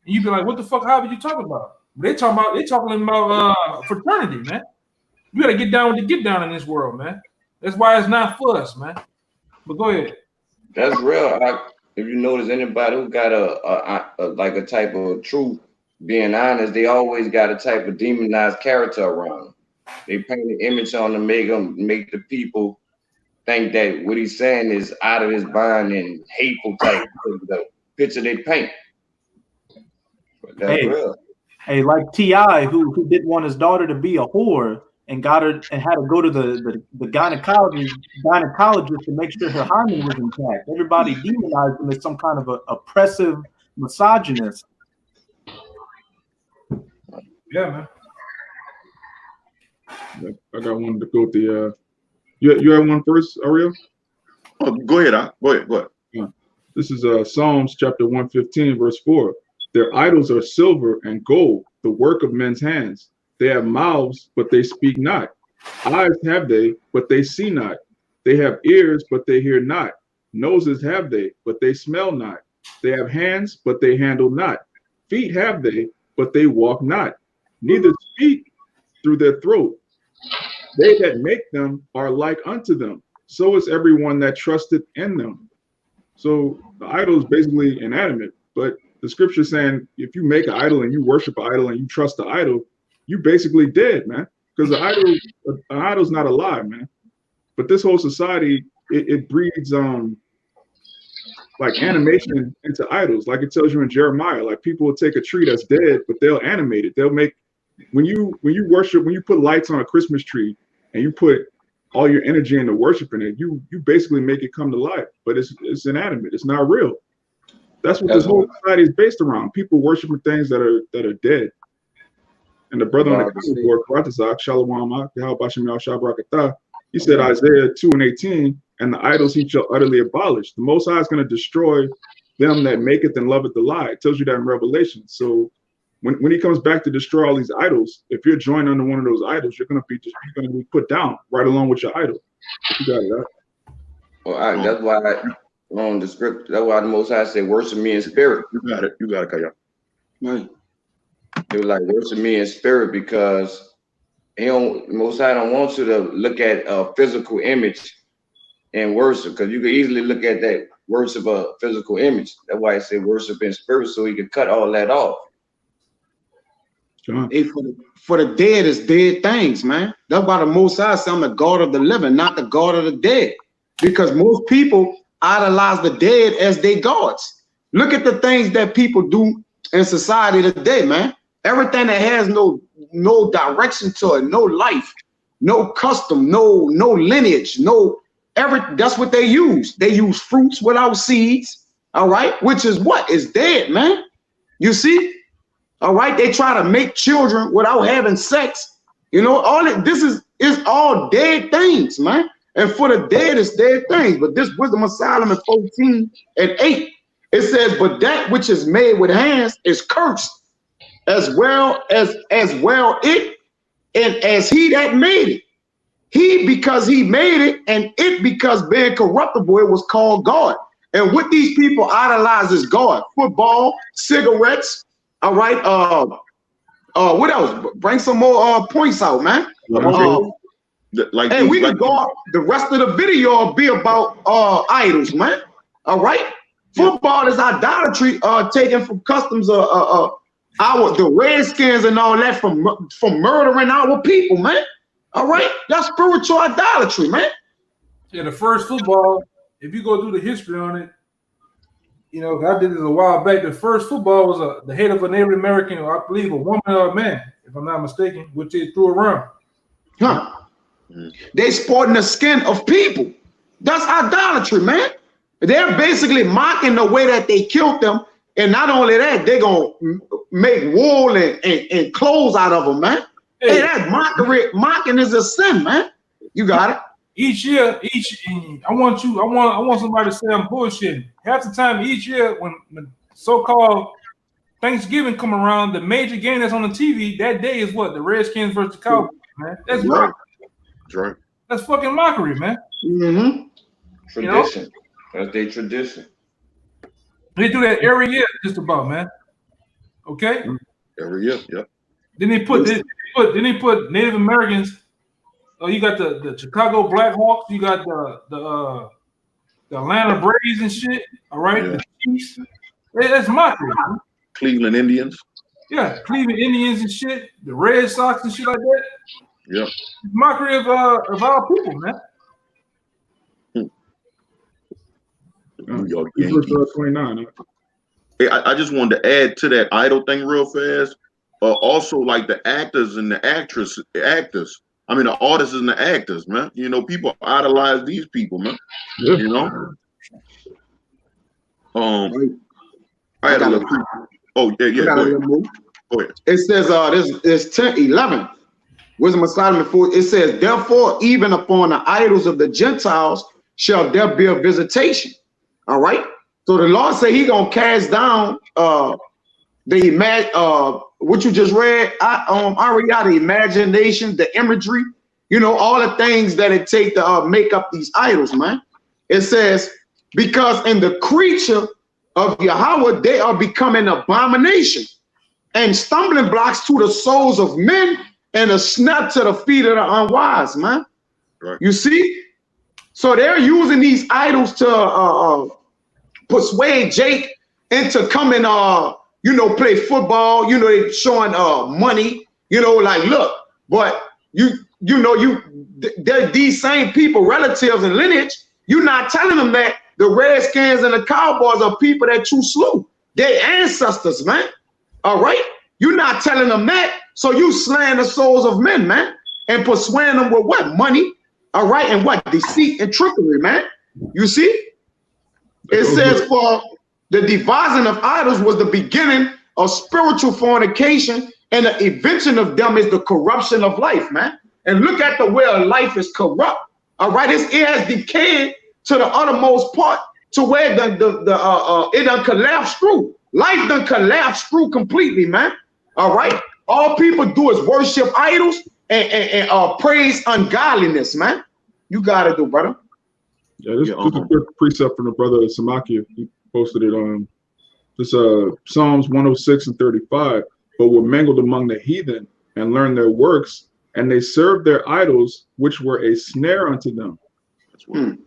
and you be like, what the fuck hobby you talking about? They talking about fraternity, man. You gotta get down with the get down in this world, man. That's why it's not for us, man. But go ahead. That's real. If you notice anybody who got a type of truth, being honest, they always got a type of demonized character around them. They paint an image on them, make the people think that what he's saying is out of his mind and hateful type of the picture they paint. But that's real. Hey, like T.I., who didn't want his daughter to be a whore and got her and had to go to the gynecologist to make sure her hymen was intact. Everybody demonized him as some kind of a oppressive misogynist. Yeah, man. I got one to go with the. You have one first, Ariel? Oh, go ahead. Go ahead. Yeah. This is Psalms chapter 115, verse 4. Their idols are silver and gold, the work of men's hands. They have mouths, but they speak not. Eyes have they, but they see not. They have ears, but they hear not. Noses have they, but they smell not. They have hands, but they handle not. Feet have they, but they walk not. Neither speak through their throat. They that make them are like unto them. So is everyone that trusteth in them. So the idol is basically inanimate, but the scripture is saying if you make an idol and you worship an idol and you trust the idol, you basically dead, man. Because an idol's not alive, man. But this whole society, it breeds like animation into idols. Like it tells you in Jeremiah, like people will take a tree that's dead, but they'll animate it. They'll make when you put lights on a Christmas tree and you put all your energy into worshiping it, you basically make it come to life. But it's inanimate. It's not real. That's what this whole society is based around. People worshiping things that are dead. And the brother on the comment board, Karatazak, Shalom, he said Isaiah 2:18, and the idols he shall utterly abolish. The Most High is going to destroy them that maketh and loveth the lie. It tells you that in Revelation. So when he comes back to destroy all these idols, if you're joined under one of those idols, you're going to be put down right along with your idol. You got it, right? Well, that's why on the script, that's why the Most High said, "Worship me in spirit." You got it, Kaya. Right. They were like, "Worship me in spirit," because Most High don't want you to look at a physical image and worship, because you could easily look at that worship a physical image. That's why he said worship in spirit, so he could cut all that off. Hey, for the dead is dead things, man. That's why the Most High said, I'm the God of the living, not the God of the dead. Because most people idolize the dead as their gods. Look at the things that people do in society today, man. Everything that has no direction to it, no life, no custom, no lineage, that's what they use. They use fruits without seeds, all right, which is what is dead, man. You see? All right, they try to make children without having sex. You know, this is all dead things, man. and for the dead is dead things. But this Wisdom of Solomon 14:8, it says, but that which is made with hands is cursed, as well it, and as he that made it. He because he made it, and it because being corruptible, it was called God. And what these people idolize is God. Football, cigarettes, all right. What else? Bring some more points out, man. Like and we like can go. The rest of the video will be about idols, man. All right. Football is idolatry, taken from customs of the Redskins and all that from murdering our people, man. All right, that's spiritual idolatry, man. Yeah, the first football, if you go through the history on it, you know, I did it a while back. The first football was the head of a Native American, or I believe a woman or a man, if I'm not mistaken, which they threw around. Huh. They sporting the skin of people. That's idolatry, man. They're basically mocking the way that they killed them. And not only that, they're going to make wool and clothes out of them, man. Hey, that mocking is a sin, man. You got it. Each year, I want somebody to say I'm bullshitting. Half the time, each year, when so-called Thanksgiving come around, the major game that's on the TV that day is what? The Redskins versus the Cowboys, man. That's right. That's right. That's fucking mockery, man. Mm-hmm. Tradition. You know? That's their tradition. They do that every year, just about, man. Okay. Every year, yeah. Then they put Native Americans. Oh, you got the Chicago Blackhawks. You got the Atlanta Braves and shit. All right, yeah. The Chiefs. That's mockery. Cleveland Indians. Yeah, Cleveland Indians and shit. The Red Sox and shit like that. Yeah. Mockery of our people, man. New York Yankees. 29. Hey, I just wanted to add to that idol thing real fast. Also, like the actors and the actors. I mean, the artists and the actors, man. You know, people idolize these people, man. Yeah. You know. I had a little. Oh yeah. Go ahead. It says this 11. Wisdom of Solomon 4. It says, therefore, even upon the idols of the Gentiles shall there be a visitation. All right. So the Lord say He gonna cast down what you just read. The imagination, the imagery, you know, all the things that it take to make up these idols, man. It says, because in the creature of Yahweh they are becoming abomination and stumbling blocks to the souls of men and a snap to the feet of the unwise, man. Right. You see? So they're using these idols to persuade Jake into coming, play football. You know, they showing money. You know, like, look, but they're these same people, relatives and lineage. You're not telling them that the Redskins and the Cowboys are people that you slew. They're ancestors, man. All right? You're not telling them that. So you slaying the souls of men, man, and persuading them with what? Money. All right, and what? Deceit and trickery, man. You see? It says, for the devising of idols was the beginning of spiritual fornication, and the invention of them is the corruption of life, man. And look at the way life is corrupt. All right, it has decayed to the uttermost part, to where it done collapsed through. Life done collapsed through completely, man. All right, all people do is worship idols and praise ungodliness, man. You gotta do, brother. Yeah, this is a good precept from the brother Samakia. He posted it on this Psalms 106 and 35. But were mingled among the heathen and learned their works, and they served their idols, which were a snare unto them. And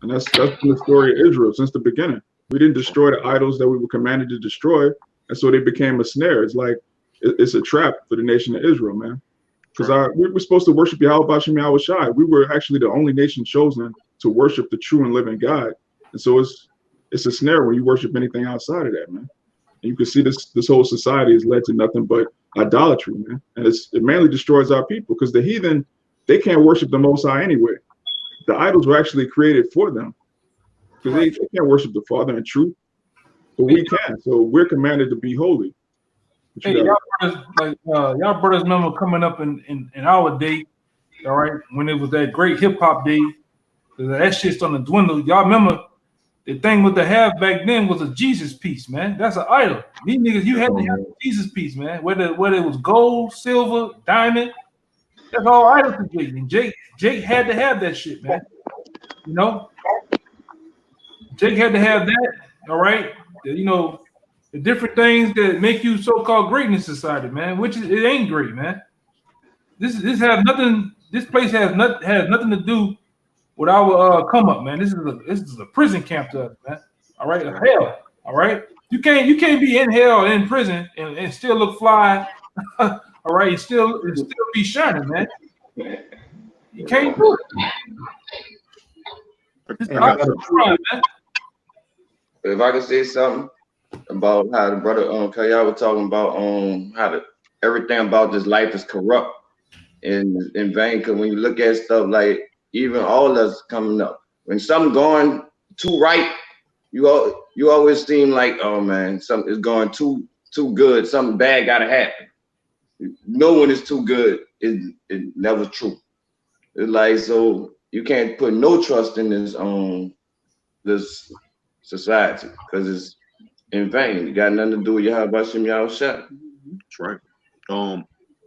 that's been the story of Israel since the beginning. We didn't destroy the idols that we were commanded to destroy, and so they became a snare. It's like it's a trap for the nation of Israel, man. Because we were supposed to worship Yahweh Bashem Yahweh Shai. We were actually the only nation chosen to worship the true and living God. And so it's a snare when you worship anything outside of that, man. And you can see this whole society has led to nothing but idolatry, man. And it mainly destroys our people, because the heathen, they can't worship the Most High anyway. The idols were actually created for them, because they can't worship the Father in truth, but we can. So we're commanded to be holy. Hey, y'all brothers remember coming up in our day, all right, when it was that great hip hop day, That shit's on the dwindle. Y'all remember the thing with the half back then was a Jesus piece, man. That's an idol. These niggas, you had to have a Jesus piece, man. Whether it was gold, silver, diamond, that's all idols to Jake. And Jake had to have that shit, man. You know, Jake had to have that. All right, you know, the different things that make you so-called great in society, man. Which it ain't great, man. This has nothing. This place has nothing to do with our come up, man. This is a prison camp to us, man. All right, a hell. All right, you can't be in hell in prison and still look fly. All right, and still be shining, man. You can't do it. This is man. If I could say something about how the brother Kaya was talking about how everything about this life is corrupt and in vain. Because when you look at stuff like even all us coming up, when something going too right, you always seem like, oh man, something is going too good, something bad gotta happen. No one is too good. It's never true. It's like, so you can't put no trust in this society because it's in vain. It got nothing to do with Yahabashim Yahushua. That's right.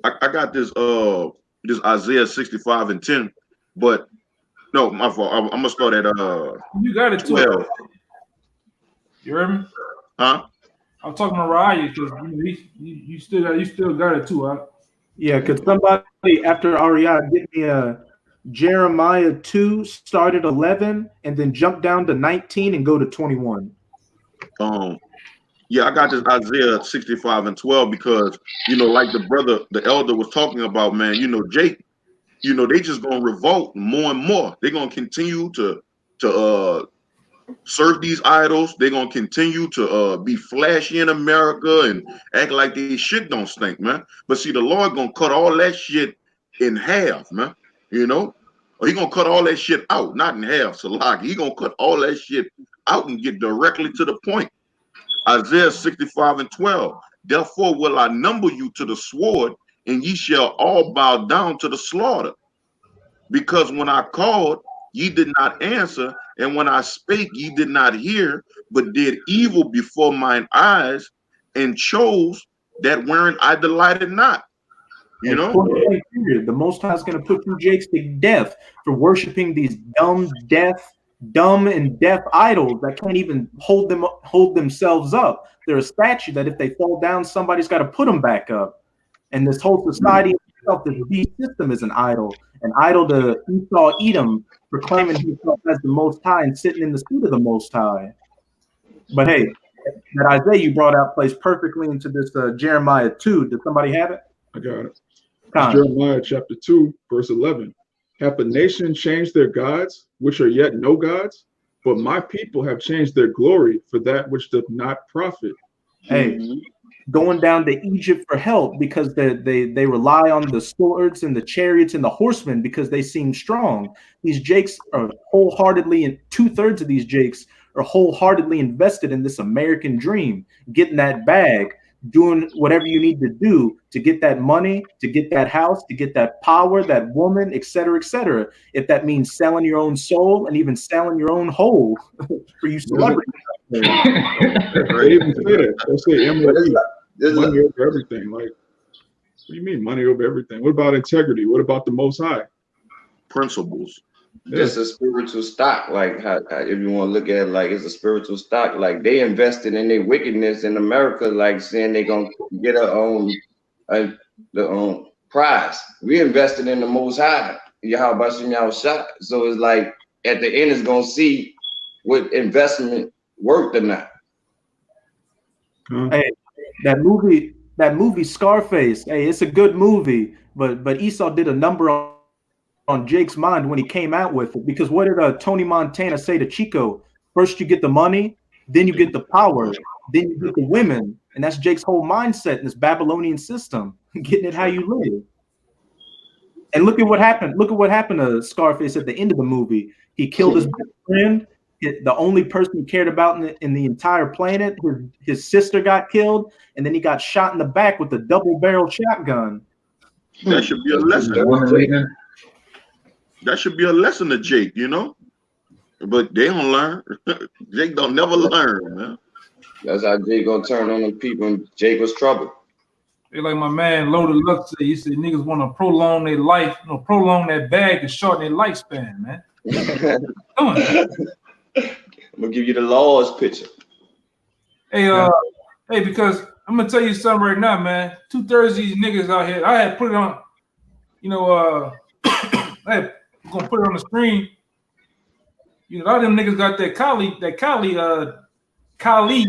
I got this Isaiah 65:10, but no, my fault. I'm gonna start at you got it 12. Too. You heard me? Huh? I'm talking to Raya because you still got it too, huh? Yeah, could somebody after Ariad get me a Jeremiah 2, start at 11, and then jump down to 19 and go to 21? Yeah, I got this Isaiah 65:12 because, you know, like the elder was talking about, man, you know, Jake, you know, they just gonna revolt more and more. They're gonna continue to serve these idols. They're gonna continue to be flashy in America and act like these shit don't stink, man. But see, the Lord gonna cut all that shit in half, man. You know, or he gonna cut all that shit out, not in half. So like he gonna cut all that shit out and get directly to the point. Isaiah 65:12. Therefore will I number you to the sword, and ye shall all bow down to the slaughter. Because when I called, ye did not answer, and when I spake, ye did not hear, but did evil before mine eyes, and chose that wherein I delighted not. You know, the Most High is going to put you Jakes to death for worshiping these dumb and deaf idols that can't even hold themselves up. They're a statue that if they fall down, somebody's got to put them back up. And this whole society itself, this beast system is an idol to Esau Edom, proclaiming himself as the Most High and sitting in the seat of the Most High. But hey, that Isaiah you brought out plays perfectly into this Jeremiah 2. Did somebody have it? I got it. Jeremiah chapter 2, verse 11. Hath a nation changed their gods, which are yet no gods? But my people have changed their glory for that which doth not profit. Hey, going down to Egypt for help because they rely on the swords and the chariots and the horsemen because they seem strong. These Jakes are wholeheartedly, and 2/3 of these Jakes are wholeheartedly invested in this American dream, getting that bag, doing whatever you need to do to get that money, to get that house, to get that power, that woman, etc., etc. If that means selling your own soul and even selling your own whole for you celebrities. They even say that. They say money over everything. Like, what do you mean money over everything? What about integrity? What about the Most High? Principles. Just a spiritual stock, like how if you want to look at it, like it's a spiritual stock. Like they invested in their wickedness in America, like saying they're gonna get the prize. We invested in the Most High, Yahabashim Yahushua. So it's like at the end, it's gonna see what investment worked or not. Hey, that movie Scarface. Hey, it's a good movie, but Esau did a number on Jake's mind when he came out with it, because what did Tony Montana say to Chico? First you get the money, then you get the power, then you get the women, and that's Jake's whole mindset in this Babylonian system, getting it how you live. And look at what happened. Look at what happened to Scarface at the end of the movie. He killed his best friend, the only person he cared about in the entire planet. His sister got killed, and then he got shot in the back with a double-barrel shotgun. That should be a lesson. That should be a lesson to Jake, you know? But they don't learn. Jake don't never learn, man. That's how Jake gonna turn on them people in Jacob's trouble. They like my man Loaded Luck said. He said niggas want to prolong their life, prolong that bag to shorten their lifespan, man. Come on. I'm gonna give you the laws picture. Hey, hey, because I'm gonna tell you something right now, man. 2/3 of these niggas out here, I had put it on, I'm gonna put it on the screen. A lot of them niggas got that Kali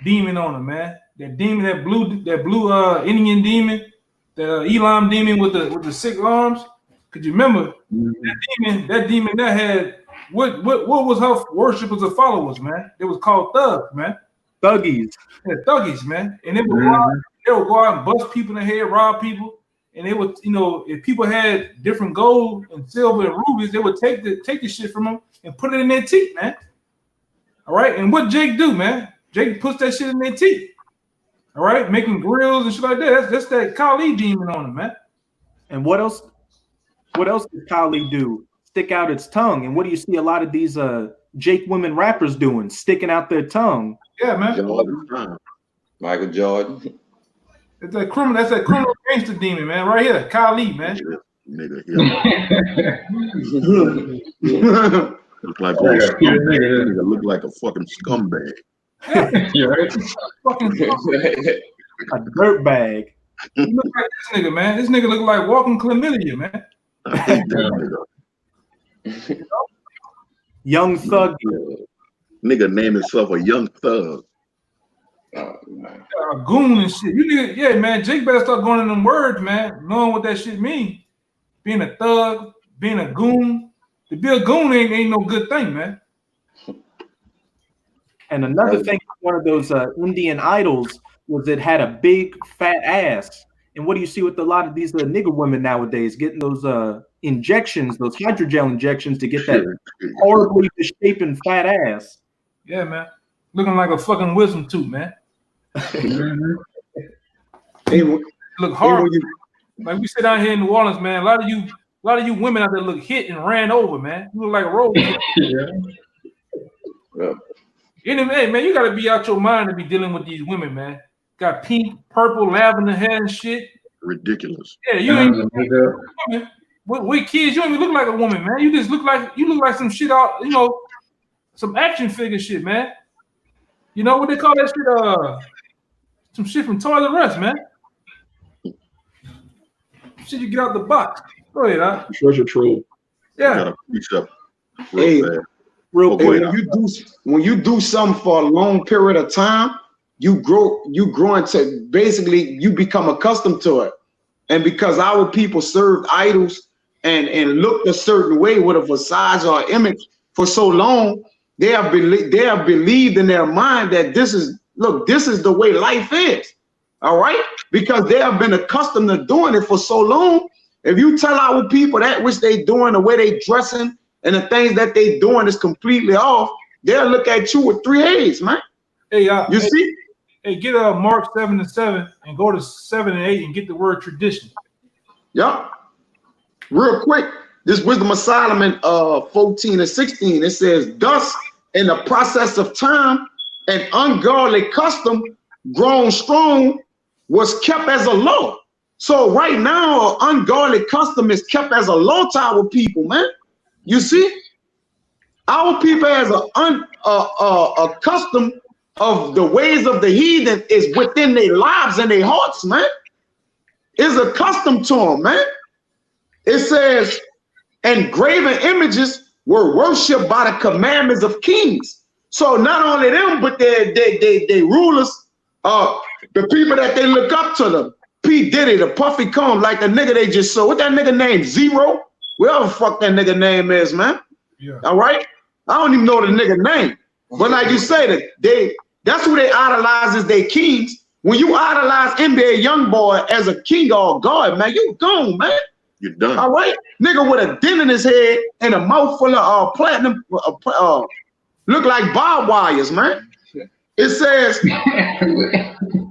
demon on them, man. That demon, that blue Indian demon, the Elam demon with the 6 arms. Could you remember that demon that had what was her worshippers or followers, man? It was called thugs, man. Thuggies. Yeah, thuggies, man. And they would go out and bust people in the head, rob people. And they would, if people had different gold and silver and rubies, they would take the shit from them and put it in their teeth, man. All right. And what Jake do, man? Jake puts that shit in their teeth. All right, making grills and shit like that. That's that Kali demon on him, man. And what else? What else does Kali do? Stick out its tongue. And what do you see a lot of these Jake women rappers doing? Sticking out their tongue. Yeah, man. Jordan. Michael Jordan. That's that criminal gangster demon, man. Right here, Kali, man. Nigga, look like nigga look like a fucking scumbag. Yeah, right. Fucking a dirt bag. You look like this nigga, man. This nigga look like walking chlamydia, man. I hate that nigga. Young Thug. Nigga name himself a Young Thug. Oh, man. A goon and shit. You nigga, yeah, man. Jake better start going in them words, man. Knowing what that shit mean. Being a thug, being a goon. To be a goon ain't no good thing, man. And another thing, one of those Indian idols was it had a big fat ass. And what do you see with a lot of these nigger women nowadays getting those injections, those hydrogel injections to get that horribly misshapen fat ass? Yeah, man. Looking like a fucking wisdom tooth, man. Look hard. Like we sit down here in New Orleans, man. A lot of you women out there look hit and ran over, man. You look like a road. Yeah. Anyway, man, you gotta be out your mind to be dealing with these women, man. Got pink, purple, lavender hair and shit. Ridiculous. Yeah, you ain't woman. With kids, you don't even look like a woman, man. You look like some shit out, some action figure shit, man. You know what they call that shit? Some shit from Toys R Us, man. Shit you get out the box. Go ahead, huh? Treasure trove. Yeah. Got a piece up. Hey, Real quick. When you do something for a long period of time, you grow into basically you become accustomed to it. And because our people served idols and looked a certain way with a visage or image for so long, they have believed in their mind that this is the way life is. All right? Because they have been accustomed to doing it for so long. If you tell our people that which they doing, the way they dressing, and the things that they doing is completely off, they'll look at you with 3 A's, man. Hey, you see? Hey, get Mark 7:7 and go to 7 and 8 and get the word tradition. Yep. Real quick, this Wisdom of Solomon 14 and 16, it says, thus in the process of time, an ungodly custom grown strong was kept as a law. So right now, an ungodly custom is kept as a law to our people, man. You see, our people as a custom of the ways of the heathen is within their lives and their hearts, man. It's a custom to them, man. It says, and graven images were worshipped by the commandments of kings. So not only them, but they rulers, the people that they look up to them. P. Diddy, the Puffy Comb, like the nigga they just saw. What that nigga name? Zero? Whatever the fuck that nigga name is, man. Yeah. All right? I don't even know the nigga name. But like you say, that's who they idolize as their kings. When you idolize NBA Youngboy as a king or god, man, you gone, man. You're done. All right? Nigga with a dent in his head and a mouth full of platinum, look like barbed wires, man. It says,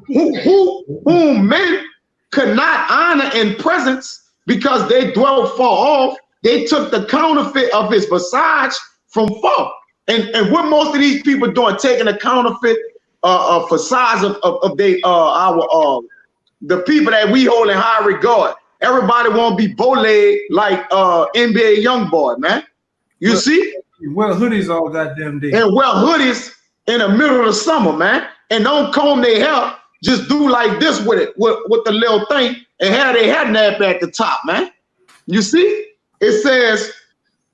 whom men could not honor in presence because they dwelt far off. They took the counterfeit of his visage from far. And what most of these people doing, taking a counterfeit facades of they the people that we hold in high regard. Everybody want to be bow-legged like NBA YoungBoy, man. You see? Wear hoodies all goddamn day. And wear hoodies in the middle of the summer, man. And don't comb their hair. Just do like this with it, with the little thing, and have their hair nap at the top, man. You see? It says,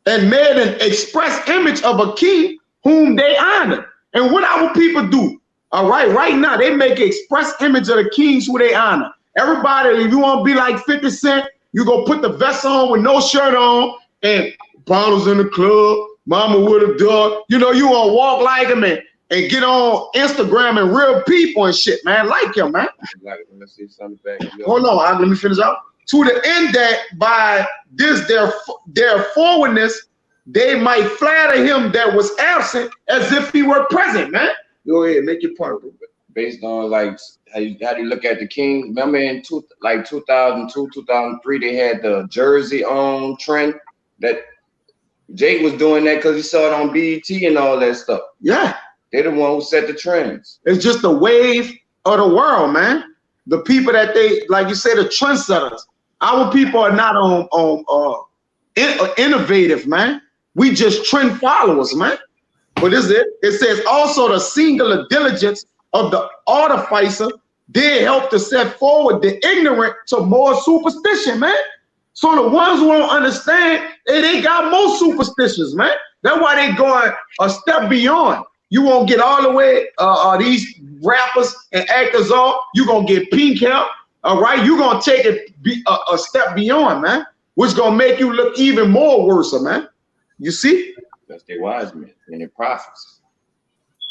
and made an express image of a king whom they honor. And what our people do, all right now, they make an express image of the kings who they honor. Everybody, if you want to be like 50 Cent, you go put the vest on with no shirt on, and bottles in the club, mama with a dog. You know, you want to walk like him and get on Instagram and real people and shit, man. Like him, man. Let's see something back. Hold on, let me finish out. To the end that by this their forwardness, they might flatter him that was absent as if he were present, man. Go ahead, make your point. Based on like how you look at the king. Remember in 2002, 2003, they had the jersey on trend. That Jake was doing that because he saw it on BET and all that stuff. Yeah. They're the one who set the trends. It's just the wave of the world, man. The people that they, like you say, the trendsetters. Our people are not innovative, man. We just trend followers, man. What is it? It says also the singular diligence of the artificer did help to set forward the ignorant to more superstition, man. So the ones who don't understand, they got more superstitions, man. That's why they going a step beyond. You won't get all the way, these rappers and actors off. You're going to get pink hair, all right? You're going to take it a step beyond, man, which going to make you look even more worse, man. You see? That's their wise men and their prophets.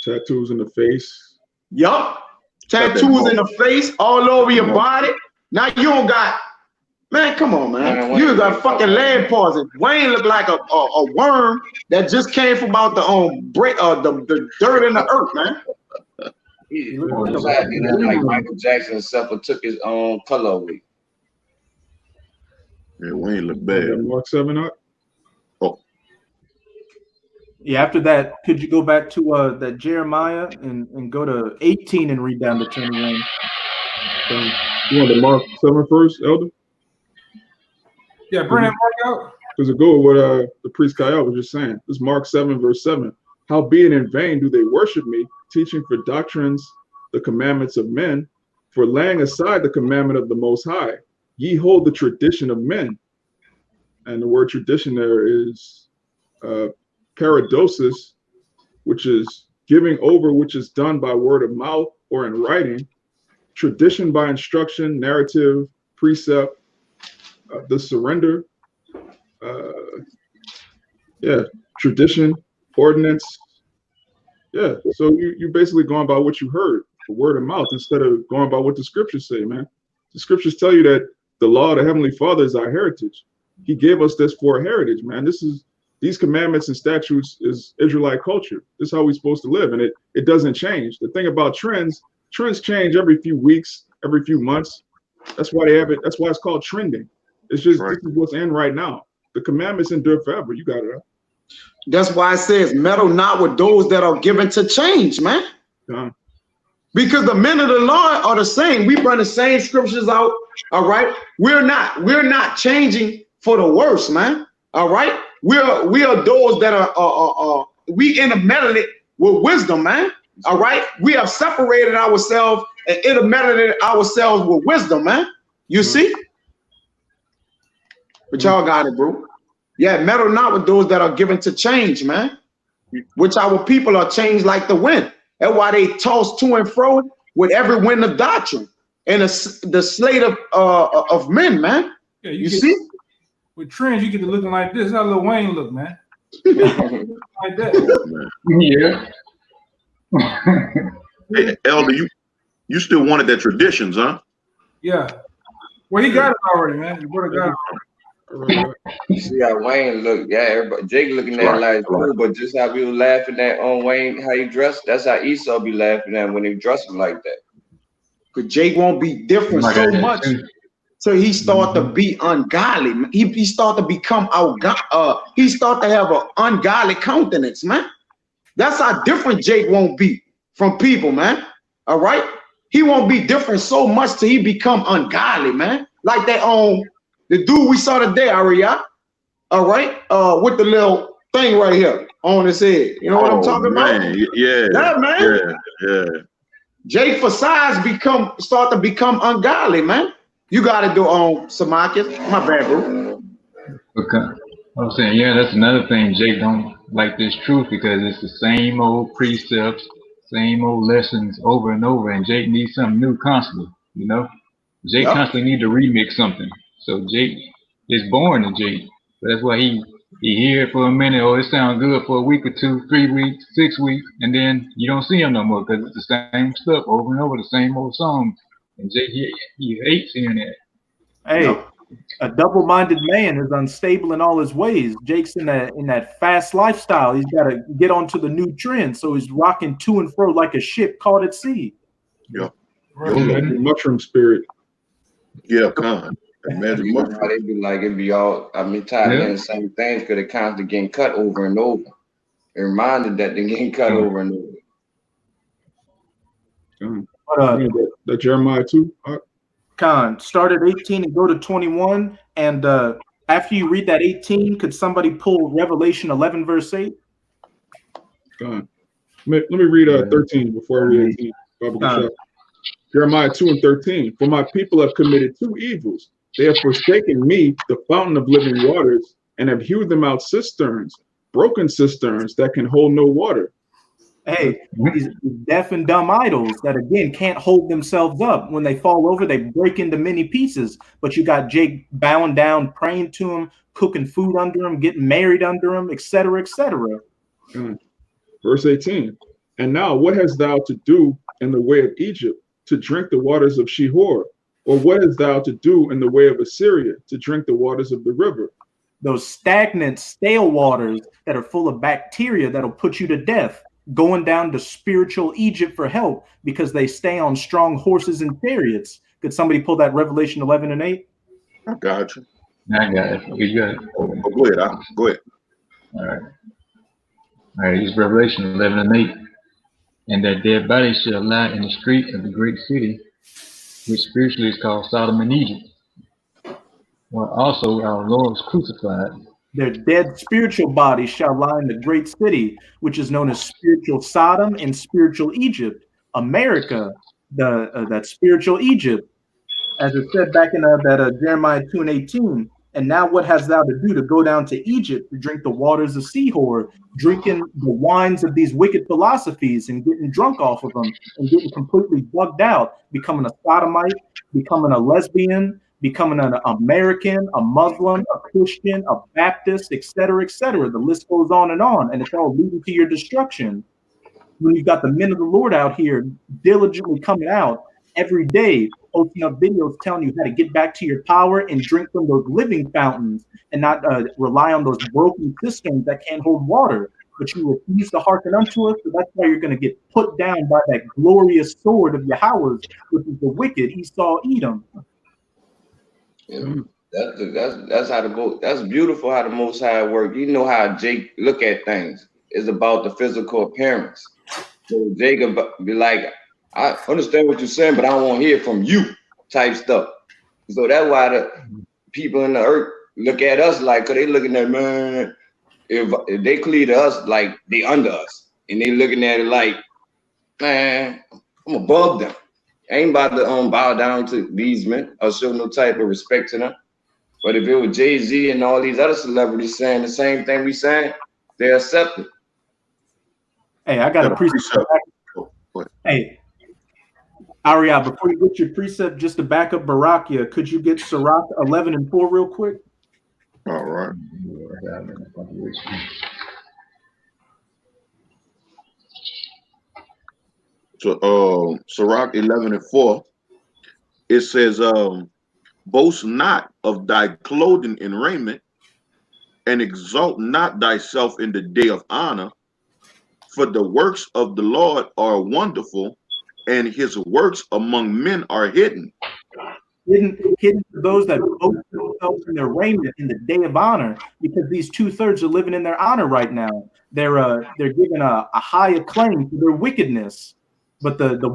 Tattoos in the face. Yup. Tattoos in the face, all over your body. Now you don't got, man, come on, man. You got fucking leg pausing. Wayne look like a worm that just came from out the dirt in the earth, man. He like Michael Jackson himself took his own color away. Yeah, Wayne look bad. Mark 7 up. Yeah, after that, could you go back to that Jeremiah and go to 18 and read down to 21? You want the Mark 7 first, Elder? Yeah, bring that Mark out. Because it go with what the priest Kyle was just saying. This is Mark 7, verse 7. Howbeit in vain do they worship me, teaching for doctrines the commandments of men, for laying aside the commandment of the Most High, ye hold the tradition of men. And the word tradition there is paradosis, which is giving over, which is done by word of mouth or in writing. Tradition by instruction, narrative, precept, the surrender. Tradition, ordinance. Yeah, so you basically going by what you heard, the word of mouth, instead of going by what the scriptures say, man. The scriptures tell you that the law of the Heavenly Father is our heritage. He gave us this for a heritage, man. These commandments and statutes is Israelite culture. This is how we're supposed to live, and it doesn't change. The thing about trends change every few weeks, every few months. That's why they have it. That's why it's called trending. It's just This is what's in right now. The commandments endure forever. You got it. Huh? That's why it says meddle not with those that are given to change, man. Because the men of the Lord are the same. We run the same scriptures out. All right. We're not changing for the worse, man. All right. We are those that are we intermeddle it with wisdom, man. All right. We have separated ourselves and intermeddled ourselves with wisdom, man. You see? But y'all got it, bro. Yeah, meddle not with those that are given to change, man. Which our people are changed like the wind. That's why they toss to and fro with every wind of doctrine and the slate of men, man. Yeah, you see? With trends, you get to looking like this. How Lil Wayne look, man. Like that. Yeah. Hey, Elder, you still wanted that traditions, huh? Yeah. Well, he got it already, man. He would have got it. You see how Wayne look? Yeah, everybody, Jake looking at it like cool, but just how we were laughing at on Wayne, how he dressed, that's how Esau be laughing at when he dressing like that. Because Jake won't be different so much. So he started to be ungodly. He started to become he started to have an ungodly countenance, man. That's how different Jake won't be from people, man. All right, he won't be different so much till he become ungodly, man. Like that the dude we saw today, Aria. All right, with the little thing right here on his head. You know what I'm talking about? Yeah, man. Yeah. Jake for size start to become ungodly, man. You got to do Samakis. My bad, bro. Okay. I'm saying, yeah, that's another thing. Jake don't like this truth because it's the same old precepts, same old lessons over and over, and Jake needs something new constantly. You know, Jake constantly need to remix something. So Jake is born to Jake. So that's why he hear it for a minute. Oh, it sounds good for a week or 2, 3 weeks, 6 weeks, and then you don't see him no more because it's the same stuff over and over, the same old songs. And Jake, he hates hearing that. Hey, a double-minded man is unstable in all his ways. Jake's in that fast lifestyle. He's got to get onto the new trend, so he's rocking to and fro like a ship caught at sea. Yeah. Mushroom spirit. Yeah, con. Imagine mushroom. They'd be like, it'd be all, tired of the same things because they're constantly getting cut over and over. They're reminded that they're getting cut over and over. The Jeremiah 2. Con, start at 18 and go to 21. And after you read that 18, could somebody pull Revelation 11, verse 8? Let me read 13 before I read 18. Jeremiah 2 and 13. For my people have committed 2 evils. They have forsaken me, the fountain of living waters, and have hewed them out cisterns, broken cisterns that can hold no water. Hey, these deaf and dumb idols that, again, can't hold themselves up. When they fall over, they break into many pieces. But you got Jake bowing down, praying to him, cooking food under him, getting married under him, etc., etc. Verse 18. And now what hast thou to do in the way of Egypt, to drink the waters of Shihor? Or what hast thou to do in the way of Assyria, to drink the waters of the river? Those stagnant, stale waters that are full of bacteria that'll put you to death. Going down to spiritual Egypt for help because they stay on strong horses and chariots. Could somebody pull that Revelation 11 and 8? I got you. I got it. Okay, you got it. Go ahead. Go ahead. All right. It's Revelation 11 and 8. And that dead body shall lie in the street of the great city, which spiritually is called Sodom and Egypt. Well, also our Lord was crucified. Their dead spiritual bodies shall lie in the great city, which is known as spiritual Sodom and spiritual Egypt. America, that spiritual Egypt, as it said back in that Jeremiah 2 and 18. And now what hast thou to do to go down to Egypt to drink the waters of Sihor, drinking the wines of these wicked philosophies and getting drunk off of them and getting completely bugged out, becoming a sodomite, becoming a lesbian, becoming an American, a Muslim, a Christian, a Baptist, etc., etc. The list goes on, and it's all leading to your destruction. When you've got the men of the Lord out here diligently coming out every day, posting up videos telling you how to get back to your power and drink from those living fountains and not rely on those broken cisterns that can't hold water. But you refuse to hearken unto us, so that's why you're going to get put down by that glorious sword of Yahweh, which is the wicked Esau Edom. Yeah. That's how that's beautiful how the Most High work. You know how Jake look at things. It's about the physical appearance. So Jacob be like, I understand what you're saying, but I don't want to hear from you type stuff. So that's why the people in the earth look at us like, cause they looking at, man, if they clear to us like they under us, and they looking at it like, man, I'm above them. I ain't about to bow down to these men or show no type of respect to them. But if it was Jay-Z and all these other celebrities saying the same thing we saying, they accept it. Hey, I got a precept. Hey, Aria, before you get your precept, just to back up Barakia, could you get Sirach 11 and 4 real quick? All right. So Sirach 11 and 4, it says, boast not of thy clothing and raiment, and exalt not thyself in the day of honor, for the works of the Lord are wonderful, and his works among men are hidden. hidden to those that boast themselves in their raiment in the day of honor, because these 2/3 are living in their honor right now. They're given a high acclaim for their wickedness, but the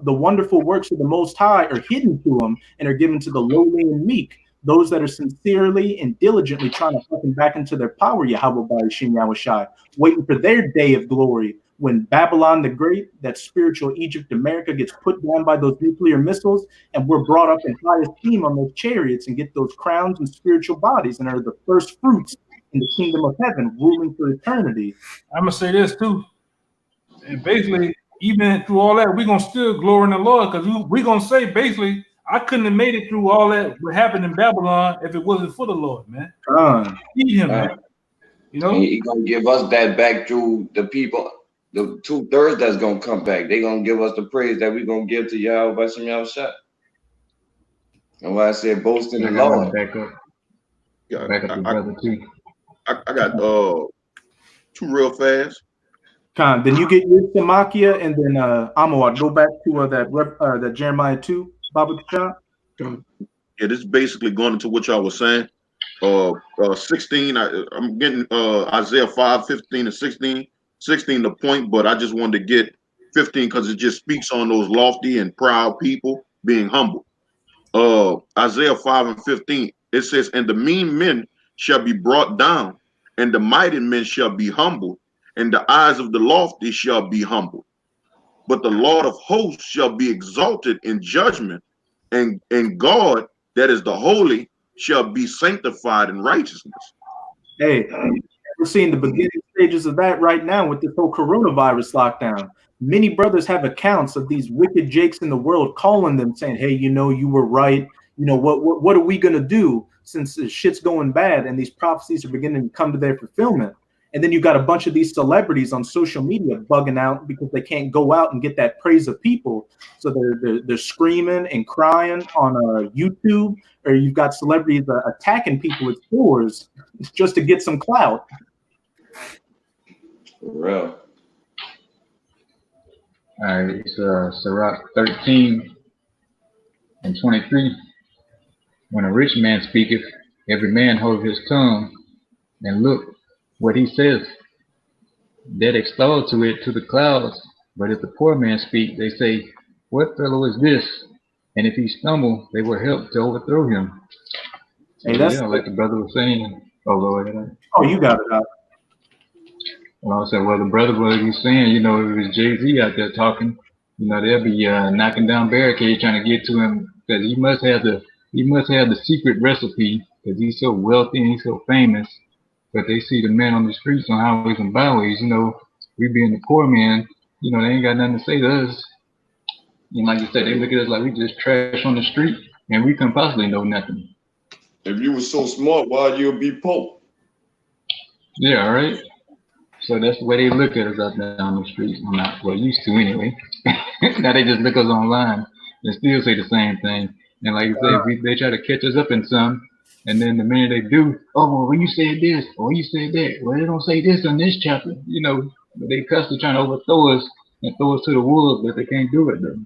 wonderful works of the Most High are hidden to them and are given to the lowly and meek, those that are sincerely and diligently trying to fucking back into their power, Yahweh Ba'ashim Yahushai, waiting for their day of glory, when Babylon the Great, that spiritual Egypt America, gets put down by those nuclear missiles, and we're brought up in high esteem on those chariots and get those crowns and spiritual bodies and are the first fruits in the kingdom of heaven, ruling for eternity. I'm gonna say this too, and basically, even through all that, we're gonna still glory in the Lord, because we're gonna say basically, I couldn't have made it through all that what happened in Babylon if it wasn't for the Lord, man. Need him, man. You know, He gonna give us that back through the people. The 2/3 that's gonna come back, they gonna give us the praise that we gonna give to Yahweh B'Shem Yahushua. And why I said boast in the Lord. Back up Yeah, the brother too. I got two real fast. Khan, then you get your Samakia, and then Amawad, go back to that Jeremiah 2, Baba Khan. Yeah, this is basically going into what y'all was saying. 16, I'm getting Isaiah 5, 15 and 16. 16 the point, but I just wanted to get 15 because it just speaks on those lofty and proud people being humble. Isaiah 5 and 15, it says, and the mean men shall be brought down, and the mighty men shall be humbled, and the eyes of the lofty shall be humbled. But the Lord of hosts shall be exalted in judgment, and God, that is the holy, shall be sanctified in righteousness. Hey, we're seeing the beginning stages of that right now with this whole coronavirus lockdown. Many brothers have accounts of these wicked jakes in the world calling them, saying, hey, you were right. What are we going to do since the shit's going bad? And these prophecies are beginning to come to their fulfillment. And then you got a bunch of these celebrities on social media bugging out because they can't go out and get that praise of people. So they're screaming and crying on YouTube, or you've got celebrities attacking people at stores just to get some clout. For real. All right, it's Sirach 13 and 23. When a rich man speaketh, every man hold his tongue, and look what he says. That extol to it to the clouds. But if the poor man speak, they say, what fellow is this? And if he stumble, they will help to overthrow him. So, hey, that's like the brother was saying. Oh, Lord. Oh, you got it out. Well, I said, well, the brother was saying, if it was Jay-Z out there talking, they'll be knocking down barricades trying to get to him, because he must have the secret recipe, because he's so wealthy and he's so famous. But they see the man on the streets on highways and byways, we being the poor man, they ain't got nothing to say to us. And like you said, they look at us like we just trash on the street, and we couldn't possibly know nothing. If you were so smart, why you be Pope? Yeah, all right. So that's the way they look at us out there on the streets. I'm not, well, used to anyway. Now they just look us online and still say the same thing. And like you said, they try to catch us up in some. And then the minute they do, oh, well, when you said this, or when you said that, well, they don't say this in this chapter, but they constantly trying to overthrow us and throw us to the wolves, but they can't do it, though.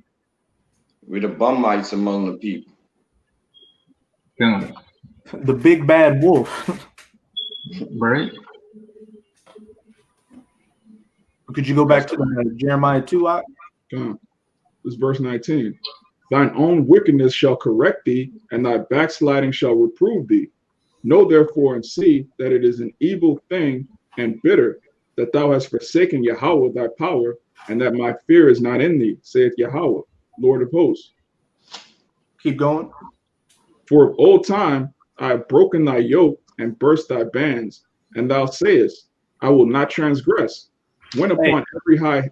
We're the bummites among the people. The big bad wolf. Right? Could you go back to the Jeremiah 2? This is verse 19. Thine own wickedness shall correct thee, and thy backsliding shall reprove thee. Know therefore and see that it is an evil thing and bitter that thou hast forsaken Yahweh thy power, and that my fear is not in thee, saith Yahweh, Lord of hosts. Keep going. For of old time I have broken thy yoke and burst thy bands, and thou sayest, I will not transgress. When upon every high.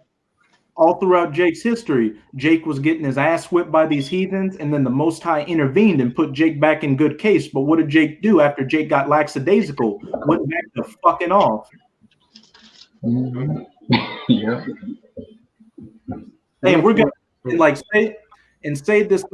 All throughout Jake's history, Jake was getting his ass whipped by these heathens, and then the Most High intervened and put Jake back in good case. But what did Jake do after Jake got lackadaisical? Went back to fucking off. Mm-hmm. Yeah. Hey, we're gonna say this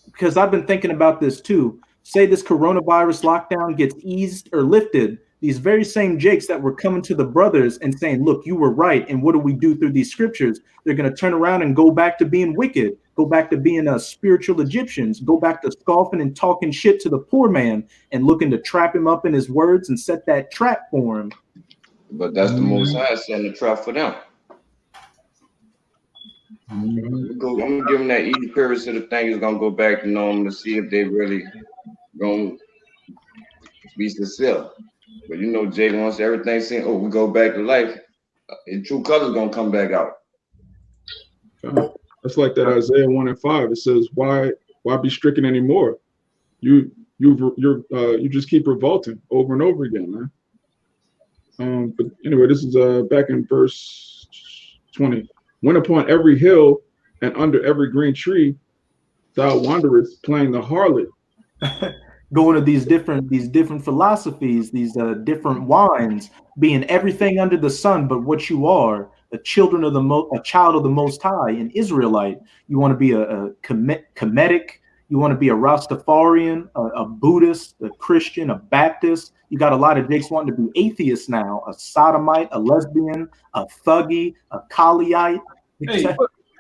because I've been thinking about this too. Say this coronavirus lockdown gets eased or lifted. These very same Jakes that were coming to the brothers and saying, look, you were right. And what do we do through these scriptures? They're going to turn around and go back to being wicked. Go back to being spiritual Egyptians. Go back to scoffing and talking shit to the poor man and looking to trap him up in his words and set that trap for him. But that's the Most High setting the trap for them. I'm gonna give them that easy period, so the thing is gonna go back to normal to see if they really gonna be sincere. But you know, Jake, once everything seems, we go back to life, his true colors gonna come back out. That's like that Isaiah 1:5. It says, "Why be stricken anymore? You just keep revolting over and over again, man." But anyway, this is back in verse 20. When upon every hill and under every green tree thou wanderest, playing the harlot. Going to these different philosophies, these different wines, being everything under the sun, but what you are, a child of the Most High, an Israelite. You want to be a Kemetic, you want to be a Rastafarian, a Buddhist, a Christian, a Baptist. You got a lot of Jakes wanting to be atheists now, a sodomite, a lesbian, a thuggy, a Kaliite. Hey,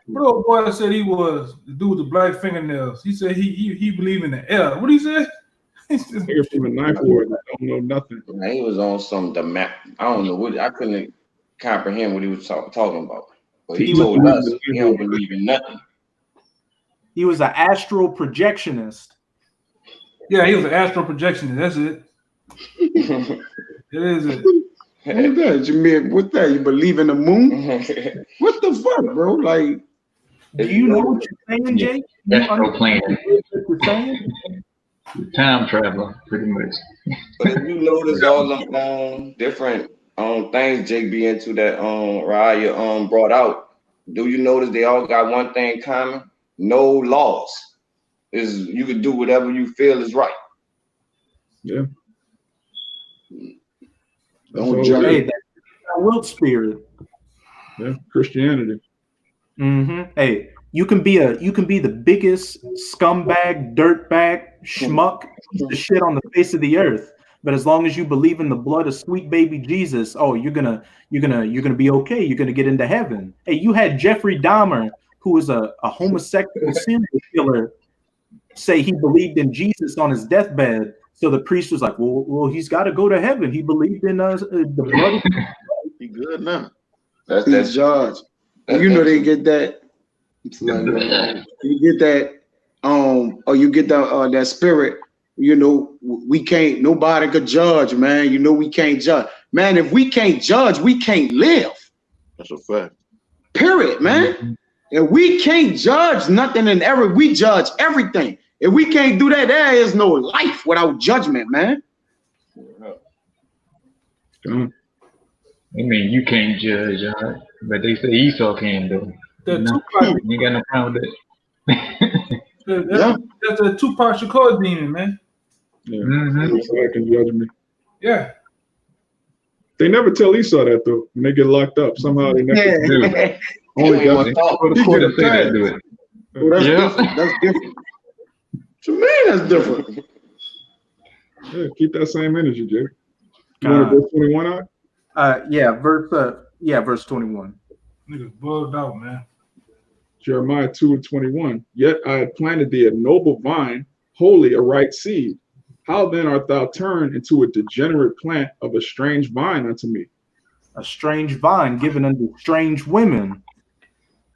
what old boy said he was the dude with the black fingernails? He said he believed in the L. What he said? Nigga from the ninth ward, I don't know nothing. Man, he was on some I don't know what, I couldn't comprehend what he was talking about. But he told us he don't believe in nothing. He was an astral projectionist. Yeah, he was an astral projectionist. That's it. It is it. What that? You mean what that? You believe in the moon? What the fuck, bro? Like, do you know what you're saying, Jake? That's no plan. What you're saying? Time traveler, pretty much. But if you notice all the different things Jake be into that Raya brought out, do you notice they all got one thing in common? No laws. Is you can do whatever you feel is right. Yeah. don't judge. Hey, that will spirit. Yeah, Christianity. Hey, you can be the biggest scumbag, dirtbag, schmuck, piece of shit on the face of the earth. But as long as you believe in the blood of sweet baby Jesus, you're gonna be okay. You're gonna get into heaven. Hey, you had Jeffrey Dahmer, who was a homosexual serial killer, say he believed in Jesus on his deathbed. So the priest was like, well, he's got to go to heaven. He believed in the blood. He good now. That's judge. You know they get that. You get that. Or you get that spirit. You know, we can't. Nobody could judge, man. You know, we can't judge, man. If we can't judge, we can't live. That's a fact. Period, man. If we can't judge nothing and we judge everything. If we can't do that, there is no life without judgment, man. I mean, you can't judge, but they say Esau can, though. You ain't got no problem with that. That's a Tupac Shakur demon, man. Yeah, Esau can judge me. Yeah. They never tell Esau that though. When they get locked up, somehow they never do. Only God. The court say that do it. Oh, that's different. That's different. What you mean that's different? Yeah, keep that same energy, Jake. You want to go 21 out? Verse 21. Niggas bugged out, man. Jeremiah 2:21. Yet I had planted thee a noble vine, wholly a right seed. How then art thou turned into a degenerate plant of a strange vine unto me? A strange vine given unto strange women.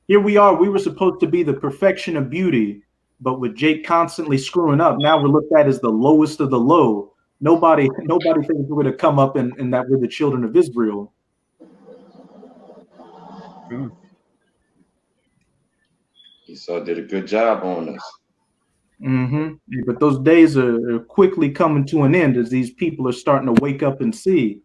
Here we are. We were supposed to be the perfection of beauty, but with Jake constantly screwing up, now we're looked at as the lowest of the low. Nobody thinks we're going to come up and that we're the children of Israel. Yeah. Esau did a good job on us. But those days are quickly coming to an end as these people are starting to wake up and see.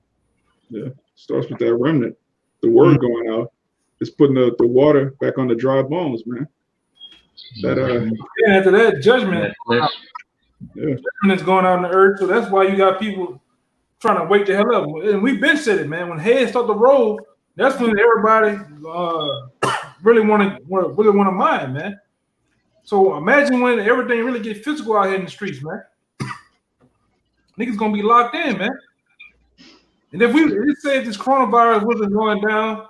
Yeah, starts with that remnant. The word going out is putting the water back on the dry bones, man. After that judgment, judgment is going out on the earth. So that's why you got people trying to wake the hell up. And we've been said it, man. When heads start to roll, that's when everybody really want to mind, man. So imagine when everything really gets physical out here in the streets, man. Niggas gonna be locked in, man. And if let's say if this coronavirus wasn't going down,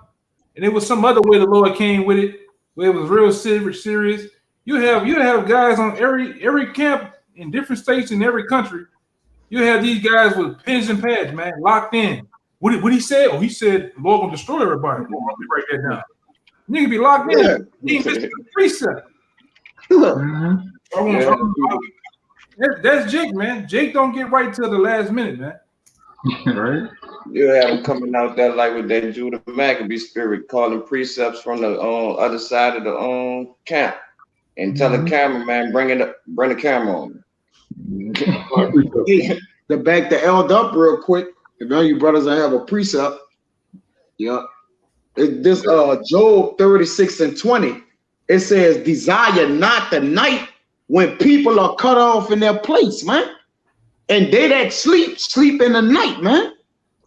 and it was some other way the Lord came with it, where it was real serious, You have guys on every camp in different states in every country. You have these guys with pens and pads, man, locked in. What he said? Oh, he said the Lord gonna destroy everybody. Well, let me write that down. Nigga be locked in. He ain't missing the precept. That's Jake, man. Jake don't get right till the last minute, man. Right? You have him coming out there like with that Judah Maccabee spirit, calling precepts from the other side of the camp, and tell the cameraman bring the camera on. To back the elder up real quick, if none of you brothers don't have a precept, yeah. This Job 36:20, it says, desire not the night when people are cut off in their place, man. And they that sleep in the night, man.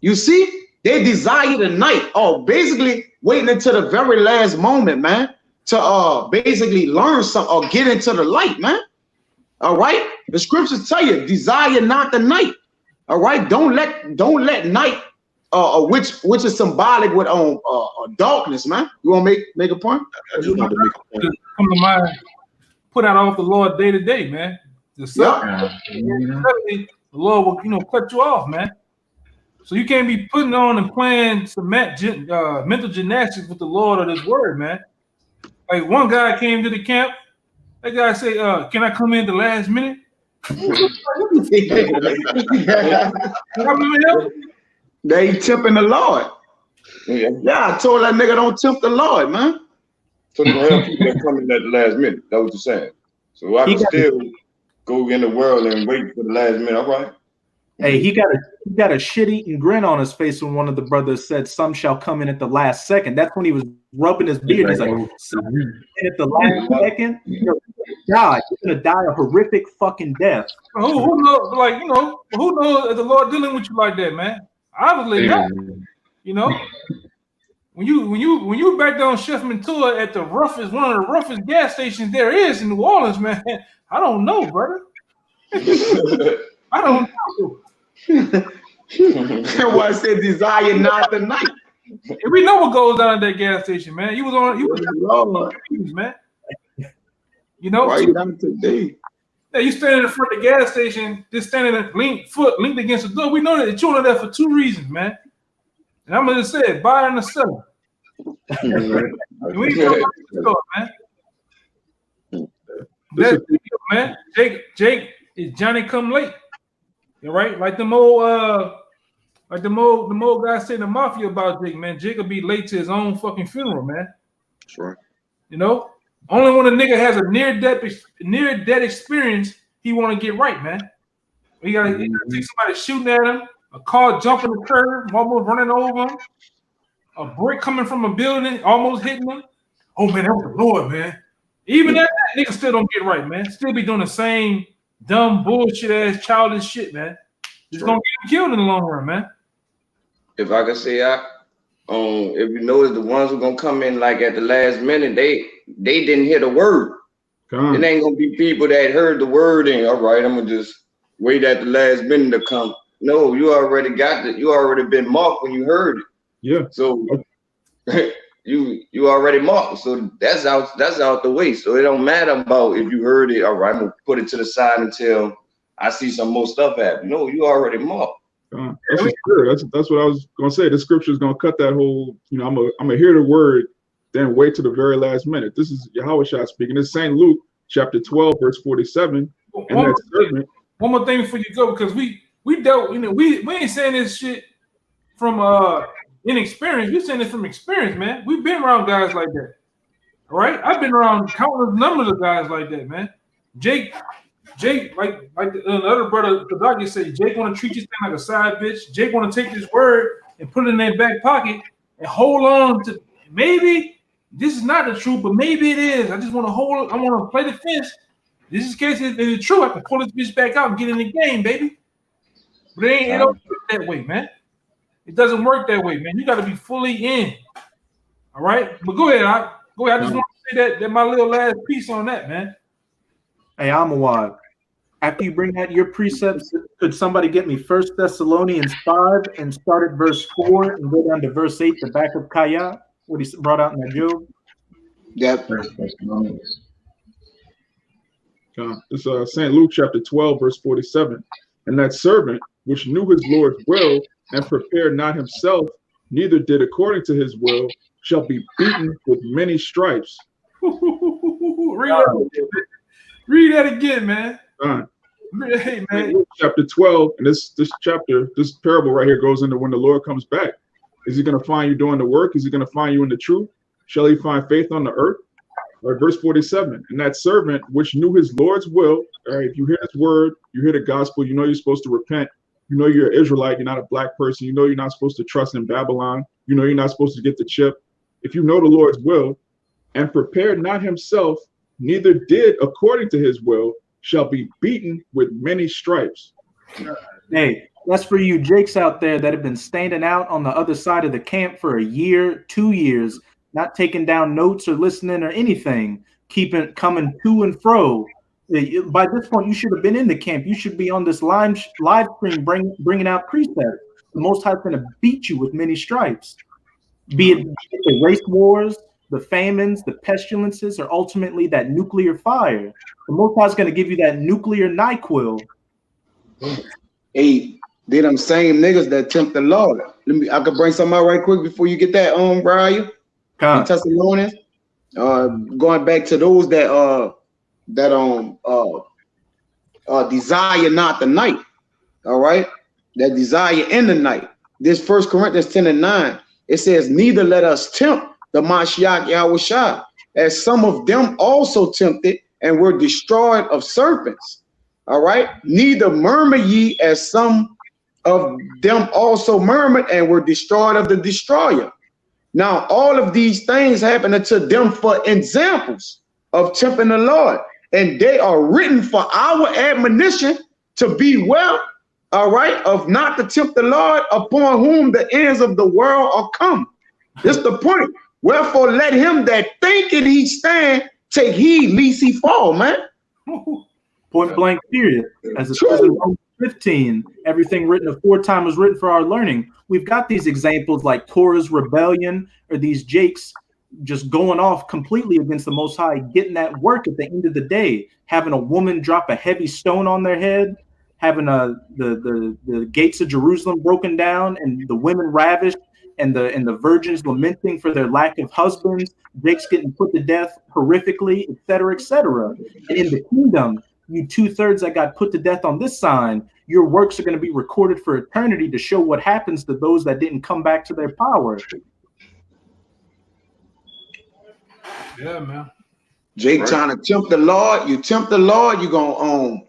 You see, they desire the night. Oh, basically waiting until the very last moment, man, to basically learn something or get into the light, man. All right. The scriptures tell you, desire not the night. All right. Don't let night, which is symbolic with darkness, man. You want to make a point? I just want to make a point. Come to mind. Put out off the Lord day to day, man. The Lord will, cut you off, man. So you can't be putting on and playing some mental gymnastics with the Lord or this word, man. Like one guy came to the camp. That guy say, "Can I come in the last minute?" They tempting the Lord. Yeah, I told that nigga don't tempt the Lord, man. So the real people that come in at the last minute. That's what you're saying. So I can still go in the world and wait for the last minute. All right. Hey, he got a shit-eating grin on his face when one of the brothers said, "Some shall come in at the last second." That's when he was rubbing his beard. He's like, "Some in at the last second, you're gonna die a horrific fucking death." Who knows? Like, who knows if the Lord dealing with you like that, man? Obviously not. When you back down Chef Mentor at one of the roughest gas stations there is in New Orleans, man. I don't know, brother. I don't know. That's why I said desire not the night. We know what goes down at that gas station, man. He was man. Right down today. Yeah, you standing in front of the gas station, just standing linked against the door. We know that you're on there for two reasons, man. And I'm gonna say buy and sell. We ain't talking about the store, man. That's man. Jake is Johnny come late. Right? Like the old guy saying the mafia about Jake, man. Jake will be late to his own fucking funeral, man. That's right. Only when a nigga has a near-death experience, he want to get right, man. He gotta take somebody shooting at him, a car jumping the curb, almost running over him, a brick coming from a building, almost hitting him. Oh man, that was the Lord, man. Even that nigga still don't get right, man. Still be doing the same dumb bullshit ass childish shit, man. It's gonna get him killed in the long run, man. If I could say, if you notice, the ones who gonna come in like at the last minute, they didn't hear the word. It ain't gonna be people that heard the word and all right, I'm gonna just wait at the last minute to come. No, you already got it. You already been marked when you heard it. Yeah. So you already marked. So that's out the way. So it don't matter about if you heard it. All right, I'm gonna put it to the side until I see some more stuff happen. No, you already marked. That's what I was gonna say. The scripture is gonna cut that whole. I'm gonna hear the word, then wait to the very last minute. This is Yahushua speaking. It's St. Luke chapter 12, verse 47. One more thing before you go, because we dealt. We ain't saying this shit from inexperience. We're saying it from experience, man. We've been around guys like that. All right, I've been around countless numbers of guys like that, man. Jake, like the other brother, the doctor said, Jake want to treat this thing like a side bitch. Jake want to take this word and put it in their back pocket and hold on to. Maybe this is not the truth, but maybe it is. I just want to hold. I want to play the fence. This is case if it's true. I can pull this bitch back out and get in the game, baby. But it don't work that way, man. It doesn't work that way, man. You got to be fully in. All right, but go ahead. I just want to say that my little last piece on that, man. Hey, Amawad, after you bring out your precepts, could somebody get me 1 Thessalonians 5 and start at verse 4 and go down to verse 8, the back of Kaya, what he brought out in that Job? Yep. It's St. Luke chapter 12, verse 47. And that servant which knew his Lord's will and prepared not himself, neither did according to his will, shall be beaten with many stripes. Read that again, man. Hey, man. Luke chapter 12, and this parable right here goes into when the Lord comes back. Is he going to find you doing the work? Is he going to find you in the truth? Shall he find faith on the earth? All right, verse 47. And that servant which knew his Lord's will, all right, if you hear this word, you hear the gospel, you know you're supposed to repent. You know you're an Israelite, you're not a black person. You know you're not supposed to trust in Babylon. You know you're not supposed to get the chip. If you know the Lord's will and prepared not himself, neither did according to his will, shall be beaten with many stripes. Hey, that's for you Jakes out there that have been standing out on the other side of the camp for a year, 2 years, not taking down notes or listening or anything, coming to and fro. By this point, you should have been in the camp. You should be on this live stream bringing out precepts. The Most High is going to beat you with many stripes. Be it the race wars, the famines, the pestilences, or ultimately that nuclear fire. The Most High is going to give you that nuclear NyQuil. Hey, they them same niggas that tempt the Lord. I could bring something out right quick before you get that Brian. Thessalonians. Going back to those that desire not the night. All right, that desire in the night. This 1 Corinthians 10:9. It says, neither let us tempt the Mashiach Yahushua, as some of them also tempted and were destroyed of serpents. All right. Neither murmur ye, as some of them also murmured and were destroyed of the destroyer. Now, all of these things happen unto them for examples of tempting the Lord, and they are written for our admonition to beware, all right, of not to tempt the Lord, upon whom the ends of the world are come. This is the point. Wherefore, let him that thinketh he stand take heed lest he fall, man. Point blank, period. As it says in Romans 15, everything written aforetime was written for our learning. We've got these examples like Korah's rebellion, or these Jakes just going off completely against the Most High, getting that work at the end of the day, having a woman drop a heavy stone on their head, having the gates of Jerusalem broken down, and the women ravished, and the virgins lamenting for their lack of husbands, Jakes getting put to death horrifically, etc., etc. And in the kingdom, you 2/3 that got put to death on this sign, your works are going to be recorded for eternity to show what happens to those that didn't come back to their power. Yeah, man. Jake trying to tempt the Lord. You tempt the Lord, you're gonna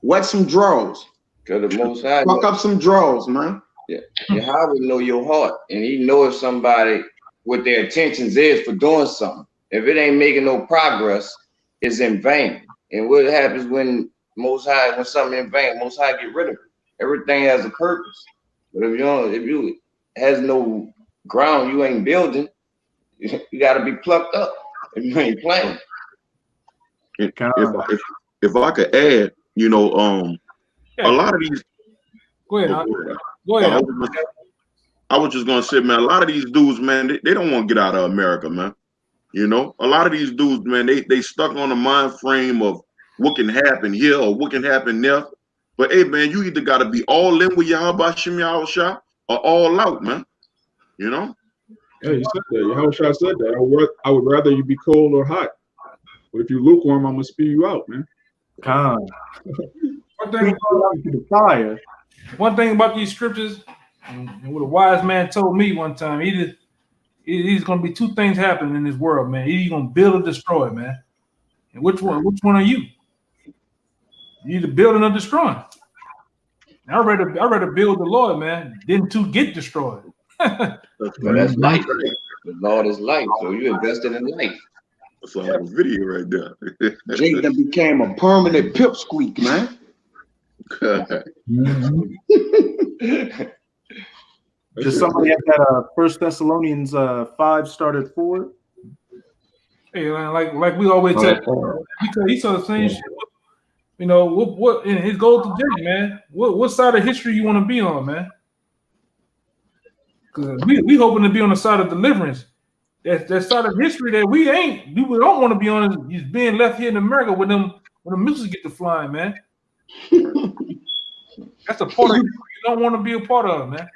wet some draws. Because the Most High fuck up some draws, man. Yeah, Yahweh know your heart, and he know if somebody what their intentions is for doing something. If it ain't making no progress, it's in vain. And what happens when Most High, when something in vain, Most High get rid of it. Everything has a purpose. But if you has no ground, you ain't building. You got to be plucked up if you ain't playing. If I could add, a lot of these. Go ahead. Go ahead. I was just gonna say, man, a lot of these dudes, man, they don't want to get out of America, man. A lot of these dudes, man, they stuck on the mind frame of what can happen here or what can happen there. But hey, man, you either gotta be all in with Yahweh Shem Yahushua or all out, man. Yeah, you said that. Yahushua said that. I would rather you be cold or hot. But if you lukewarm, I'm gonna spew you out, man. One thing about these scriptures, and what a wise man told me one time, he's going to be two things happening in this world, man. Either you're going to build or destroy, man. And which one are you? You either building or destroying. I'd rather build the Lord, man, than to get destroyed. That's life. The Lord is life, so you invested in life. That's a video right there. Jake that became a permanent pipsqueak, man. Does somebody have that 1 Thessalonians 5 started for? Hey, like we always tell, he saw the same shit. What and it goes to Jake, man. What side of history you want to be on, man? Because we hoping to be on the side of deliverance. That side of history that we don't want to be on is being left here in America with them when the missiles get to flying, man. That's a part of you don't want to be a part of, man.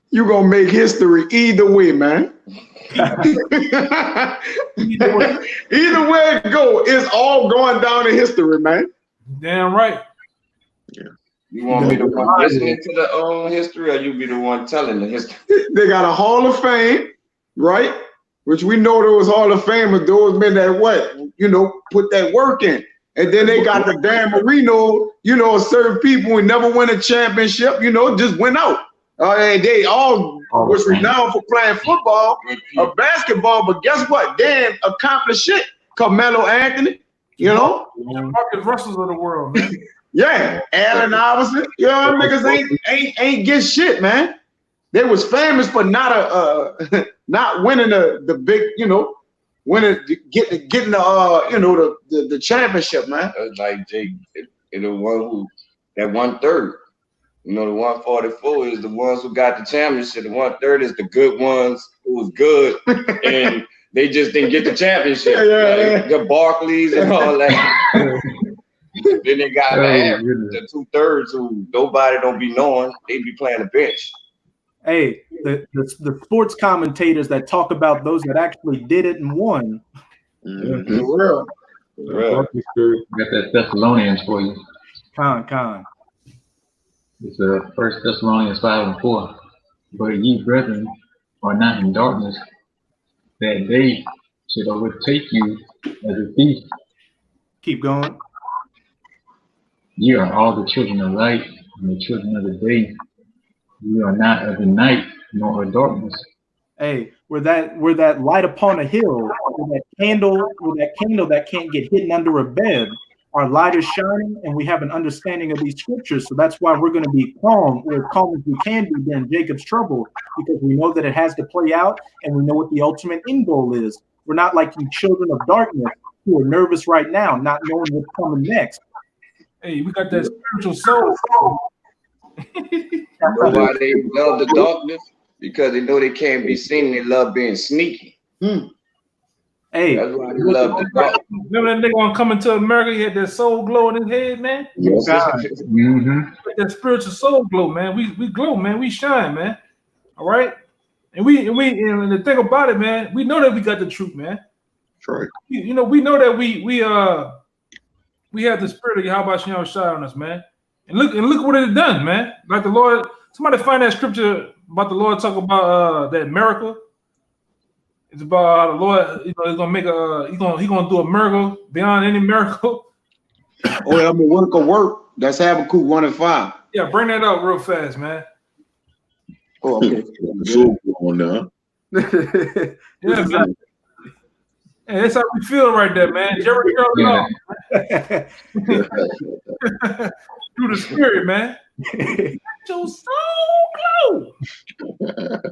You gonna make history either way, man. Either way it go, it's all going down in history, man. Damn right. You want me the one listening to the history, or you be the one telling the history? They got a Hall of Fame, right? Which we know those Hall of Famers, those men that put that work in. And then they got the Dan Marino, certain people who never win a championship, just went out. And they all was renowned for playing football or basketball, but guess what? They ain't accomplished shit. Carmelo Anthony, Marcus Russells of the world, man. Yeah, Allen Iverson. Niggas ain't get shit, man. They was famous, but not not winning the big, winning getting the championship, man. That's like Jake, the one who that 1/3. The 144 is the ones who got the championship. The 1/3 is the good ones who was good, and they just didn't get the championship. The Barclays and all that. Then they got the 2/3 who nobody don't be knowing. They be playing the bench. Hey, the sports commentators that talk about those that actually did it and won. For real. Got that Thessalonians for you. Con. It's 1 Thessalonians 5:4. But ye brethren are not in darkness, that day should overtake you as a thief. Keep going. Ye are all the children of light and the children of the day. You are not of the night nor of darkness. Hey, we're that light upon a hill, we're that candle that can't get hidden under a bed. Our light is shining, and we have an understanding of these scriptures. So that's why we're going to be calm, or as calm as we can be during Jacob's trouble, because we know that it has to play out, and we know what the ultimate end goal is. We're not like you children of darkness who are nervous right now, not knowing what's coming next. Hey, we got that spiritual soul. You know why they love the darkness? Because they know they can't be seen. They love being sneaky. Hey, that's why they love the darkness. Remember that nigga on Coming to America? He had that soul glow in his head, man. That spiritual soul glow, man. We glow, man. We shine, man. All right. And the thing about it, man, we know that we got the truth, man. That's right. We know that we have the spirit of Yahweh Shem shine on us, man. And look what it done, man. Like the Lord, somebody find that scripture about the Lord talk about that miracle. It's about how the Lord, he's gonna make he's gonna do a miracle beyond any miracle. Oh, I'm a work of work. That's Habakkuk 1:5. Yeah, bring that up real fast, man. Oh, okay. So on now. Yeah, man. Hey, that's how we feel right there, man. Jerry Curl through the spirit, man. Your soul glow.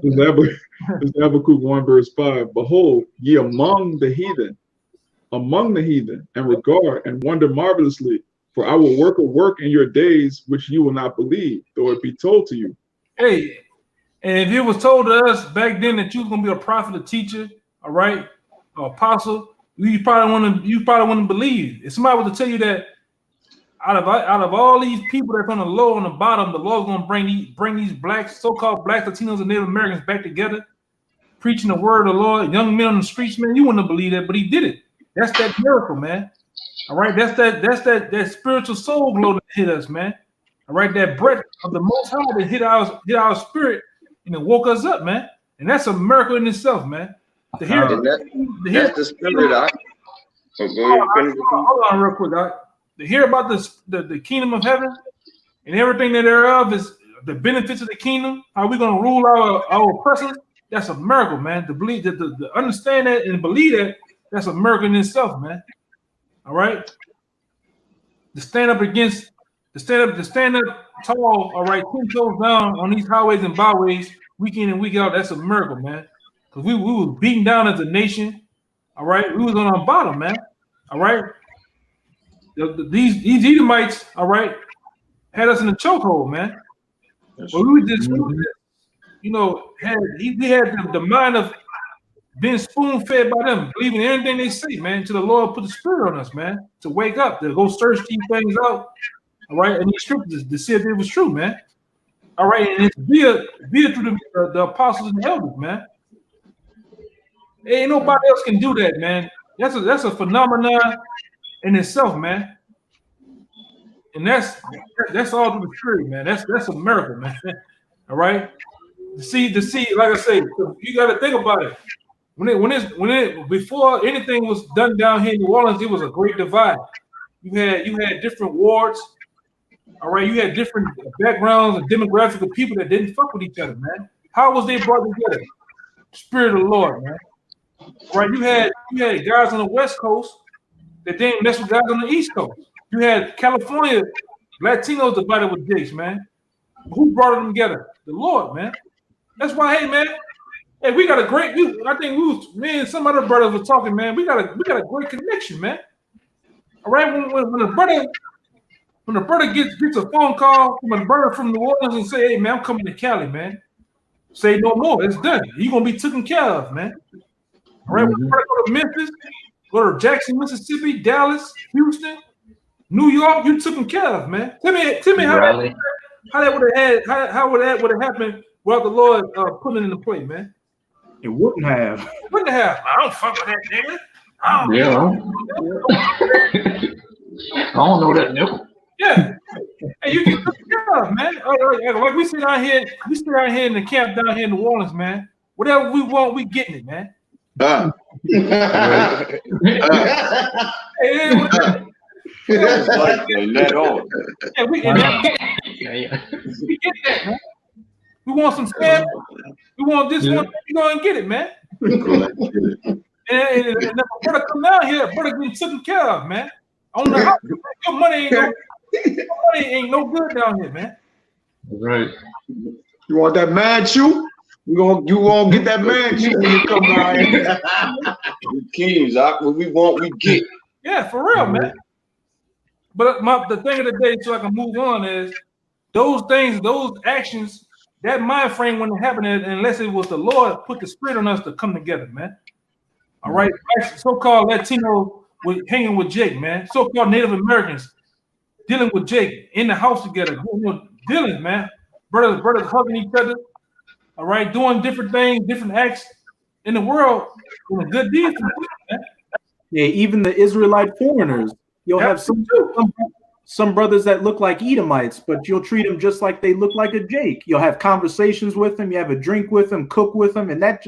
It's Habakkuk 1:5. Behold, ye among the heathen, and regard and wonder marvelously. For I will work a work in your days which you will not believe, though it be told to you. Hey, and if it was told to us back then that you was gonna be a prophet, a teacher, all right, an apostle, you probably wouldn't believe. If somebody was to tell you that out of all these people that's on the low, on the bottom, the Lord's gonna bring these blacks, so-called blacks, Latinos, and Native Americans back together, preaching the word of the Lord, young men on the streets, man, you wouldn't have believed that, but he did it. That's that miracle, man. All right, that's that spiritual soul glow that hit us, man. All right, that breath of the Most High that hit our spirit and it woke us up, man. And that's a miracle in itself, man. To hear that's the spirit. Hold on, real quick. To hear about the kingdom of heaven and everything that thereof is the benefits of the kingdom, how we're gonna rule our oppressors. That's a miracle, man. To believe that, to understand that and believe that, that's a miracle in itself, man. All right. To stand up tall, all right, 10 toes down on these highways and byways, week in and week out, that's a miracle, man. Because we were beaten down as a nation, all right. We was on our bottom, man. All right. These Edomites, all right, had us in a chokehold, man. But we just, he had the mind of being spoon-fed by them, believing everything they say, man, until the Lord put the spirit on us, man, to wake up, to go search these things out, all right, and these scriptures to see if it was true, man. All right, and it's via through the apostles and the elders, man. Ain't nobody else can do that, man. That's a phenomenon in itself, man. And that's all through the spirit, man. That's a miracle, man. All right. To see, like I say, you got to think about it. Before anything was done down here in New Orleans, it was a great divide. You had different wards. All right, you had different backgrounds and demographics of people that didn't fuck with each other, man. How was they brought together? Spirit of the Lord, man. All right, you had guys on the West Coast that didn't mess with guys on the East Coast. You had California Latinos divided with Jakes, man. Who brought them together? The Lord, man. That's why, hey, man. Hey, we got a great. I think me and some other brothers were talking, man. We got a great connection, man. All right, when the brother gets a phone call from a brother from New Orleans and say, "Hey, man, I'm coming to Cali, man," say no more. It's done. You're gonna be taken care of, man. All right, when the brother go to Memphis, go to Jackson, Mississippi, Dallas, Houston, New York, you taken care of, man. Tell me how that would have happened without the Lord putting it into play, man. It wouldn't have. I don't fuck with that nigga. I don't know that nigga. Yeah. Hey, you get taken care of, man. Like we sit out here in the camp down here in New Orleans, man. Whatever we want, we getting it, man. That's Let on. Yeah, we get that, man. We want some spam. We want this one. You go and get it, man. And if a brother come down here, brother getting taken care of, man. On the house, your money ain't no good down here, man. Right. You want that man chew? You gonna get that man chew when you come down here. Kings, what we want, we get. Yeah, for real, man. But the thing of the day, so I can move on, is those things, those actions, that mind frame wouldn't happen unless it was the Lord put the spirit on us to come together, man. All right, so-called Latino hanging with Jake, man. So-called Native Americans dealing with Jake in the house together, dealing, man. Brothers hugging each other. All right, doing different things, different acts in the world, doing good deeds, man. Yeah, even the Israelite foreigners. You'll have some brothers that look like Edomites, but you'll treat them just like they look like a Jake. You'll have conversations with them, you have a drink with them, cook with them, and that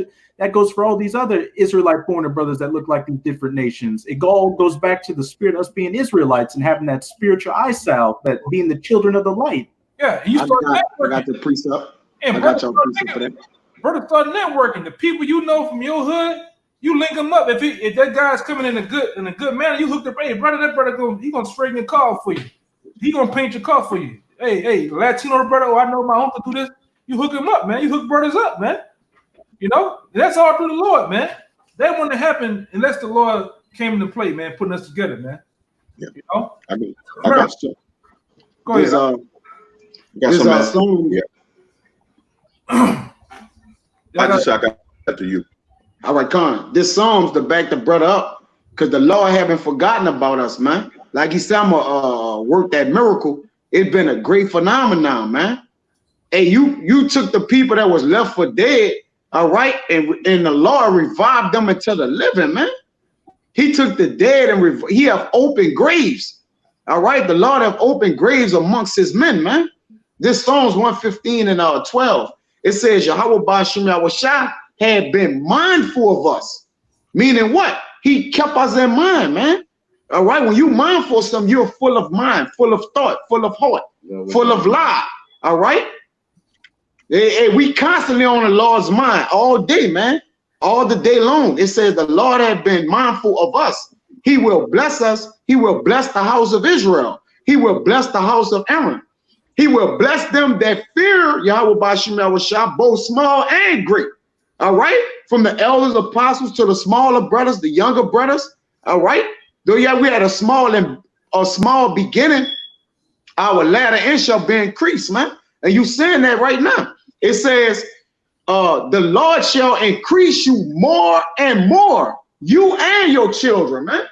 goes for all these other Israelite foreigner brothers that look like these different nations. It all goes back to the spirit of us being Israelites and having that spiritual eye salve, that being the children of the light. Yeah, you start I got the precept. and I got your precept for that. Brother, start networking. The people you know from your hood, you link them up. If that guy's coming in a good manner, you hook up. Hey, brother, that brother he gonna straighten your car for you. He gonna paint your car for you. Hey, Latino brother, I know my uncle do this. You hook him up, man. You hook brothers up, man. You know, that's all through the Lord, man. That wouldn't happen unless the Lord came into play, man, putting us together, man. Yeah. You know? I got some. Go ahead. I got that to you. All right, Con. This Psalms to back the brother up, because the Lord haven't forgotten about us, man. Like he said, I'm gonna work that miracle. It's been a great phenomenon, man. Hey, you took the people that was left for dead, all right, and the Lord revived them into the living, man. He took the dead and he have opened graves, all right. The Lord have opened graves amongst his men, man. This Psalms 115 and 12. It says Yahweh Ba'ashem Yahushua had been mindful of us, meaning what? He kept us in mind, man. All right, when you mindful of something, you're full of mind, full of thought, full of heart, full of lie. All right. Hey, we constantly on the Lord's mind all day, man. All the day long. It says the Lord had been mindful of us. He will bless us. He will bless the house of Israel. He will bless the house of Aaron. He will bless them that fear Yahweh Ba'ashem Yahushua, both small and great. All right, from the elders, apostles to the smaller brothers, the younger brothers. All right, though we had a small beginning, our latter end shall be increased, man. And you saying that right now. It says, the Lord shall increase you more and more, you and your children, man.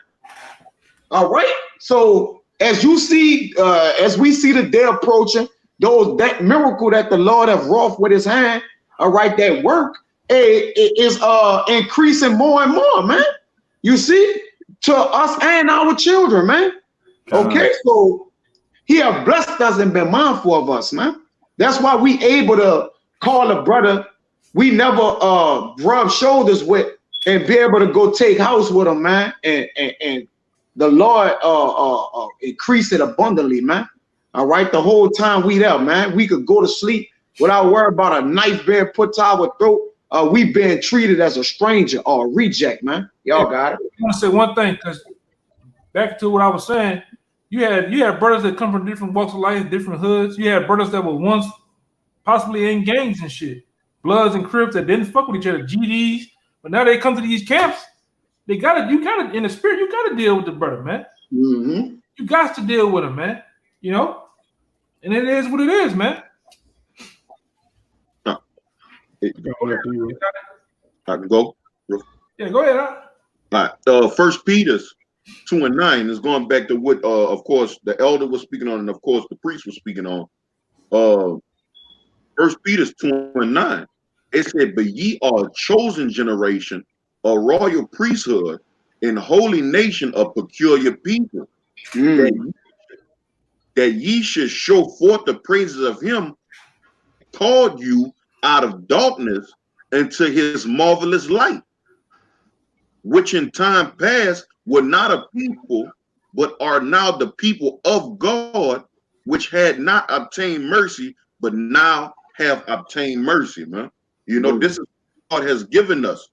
All right. So as you see, as we see the day approaching, that miracle that the Lord have wrought with his hand, all right, that work is increasing more and more, man. You see, to us and our children, man. Okay, so he have blessed us and been mindful of us, man. That's why we able to call a brother we never rub shoulders with and be able to go take house with him, man. And the Lord increase it abundantly, man. All right, the whole time we there, man, we could go to sleep without worrying about a knife being put to our throat. We been treated as a stranger or a reject, man. Y'all got it. I want to say one thing, because back to what I was saying, you had brothers that come from different walks of life, different hoods. You had brothers that were once possibly in gangs and shit, Bloods and Crips that didn't fuck with each other, GDs, but now they come to these camps. You gotta in the spirit, you gotta deal with the brother, man. Mm-hmm. You got to deal with him, man. You know, and it is what it is, man. I can go. Yeah, go ahead. All right. 1 Peter 2:9 is going back to what, of course, the elder was speaking on, and of course, the priest was speaking on. 1 Peter 2:9. It said, "But ye are a chosen generation, a royal priesthood, and holy nation, a peculiar people, that ye should show forth the praises of him called you out of darkness into his marvelous light, which in time past were not a people, but are now the people of God, which had not obtained mercy, but now have obtained mercy," man. You know, this is what God has given us.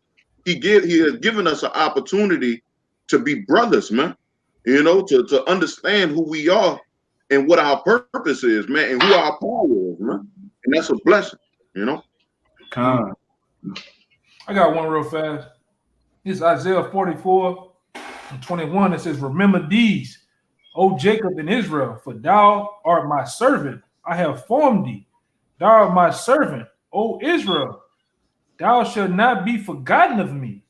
He has given us an opportunity to be brothers, man. You know, to understand who we are and what our purpose is, man, and who our power is, man. And that's a blessing, you know. I got one real fast. It's Isaiah 44:21. It says, "Remember these, O Jacob and Israel, for thou art my servant. I have formed thee. Thou art my servant, O Israel. Thou shalt not be forgotten of me.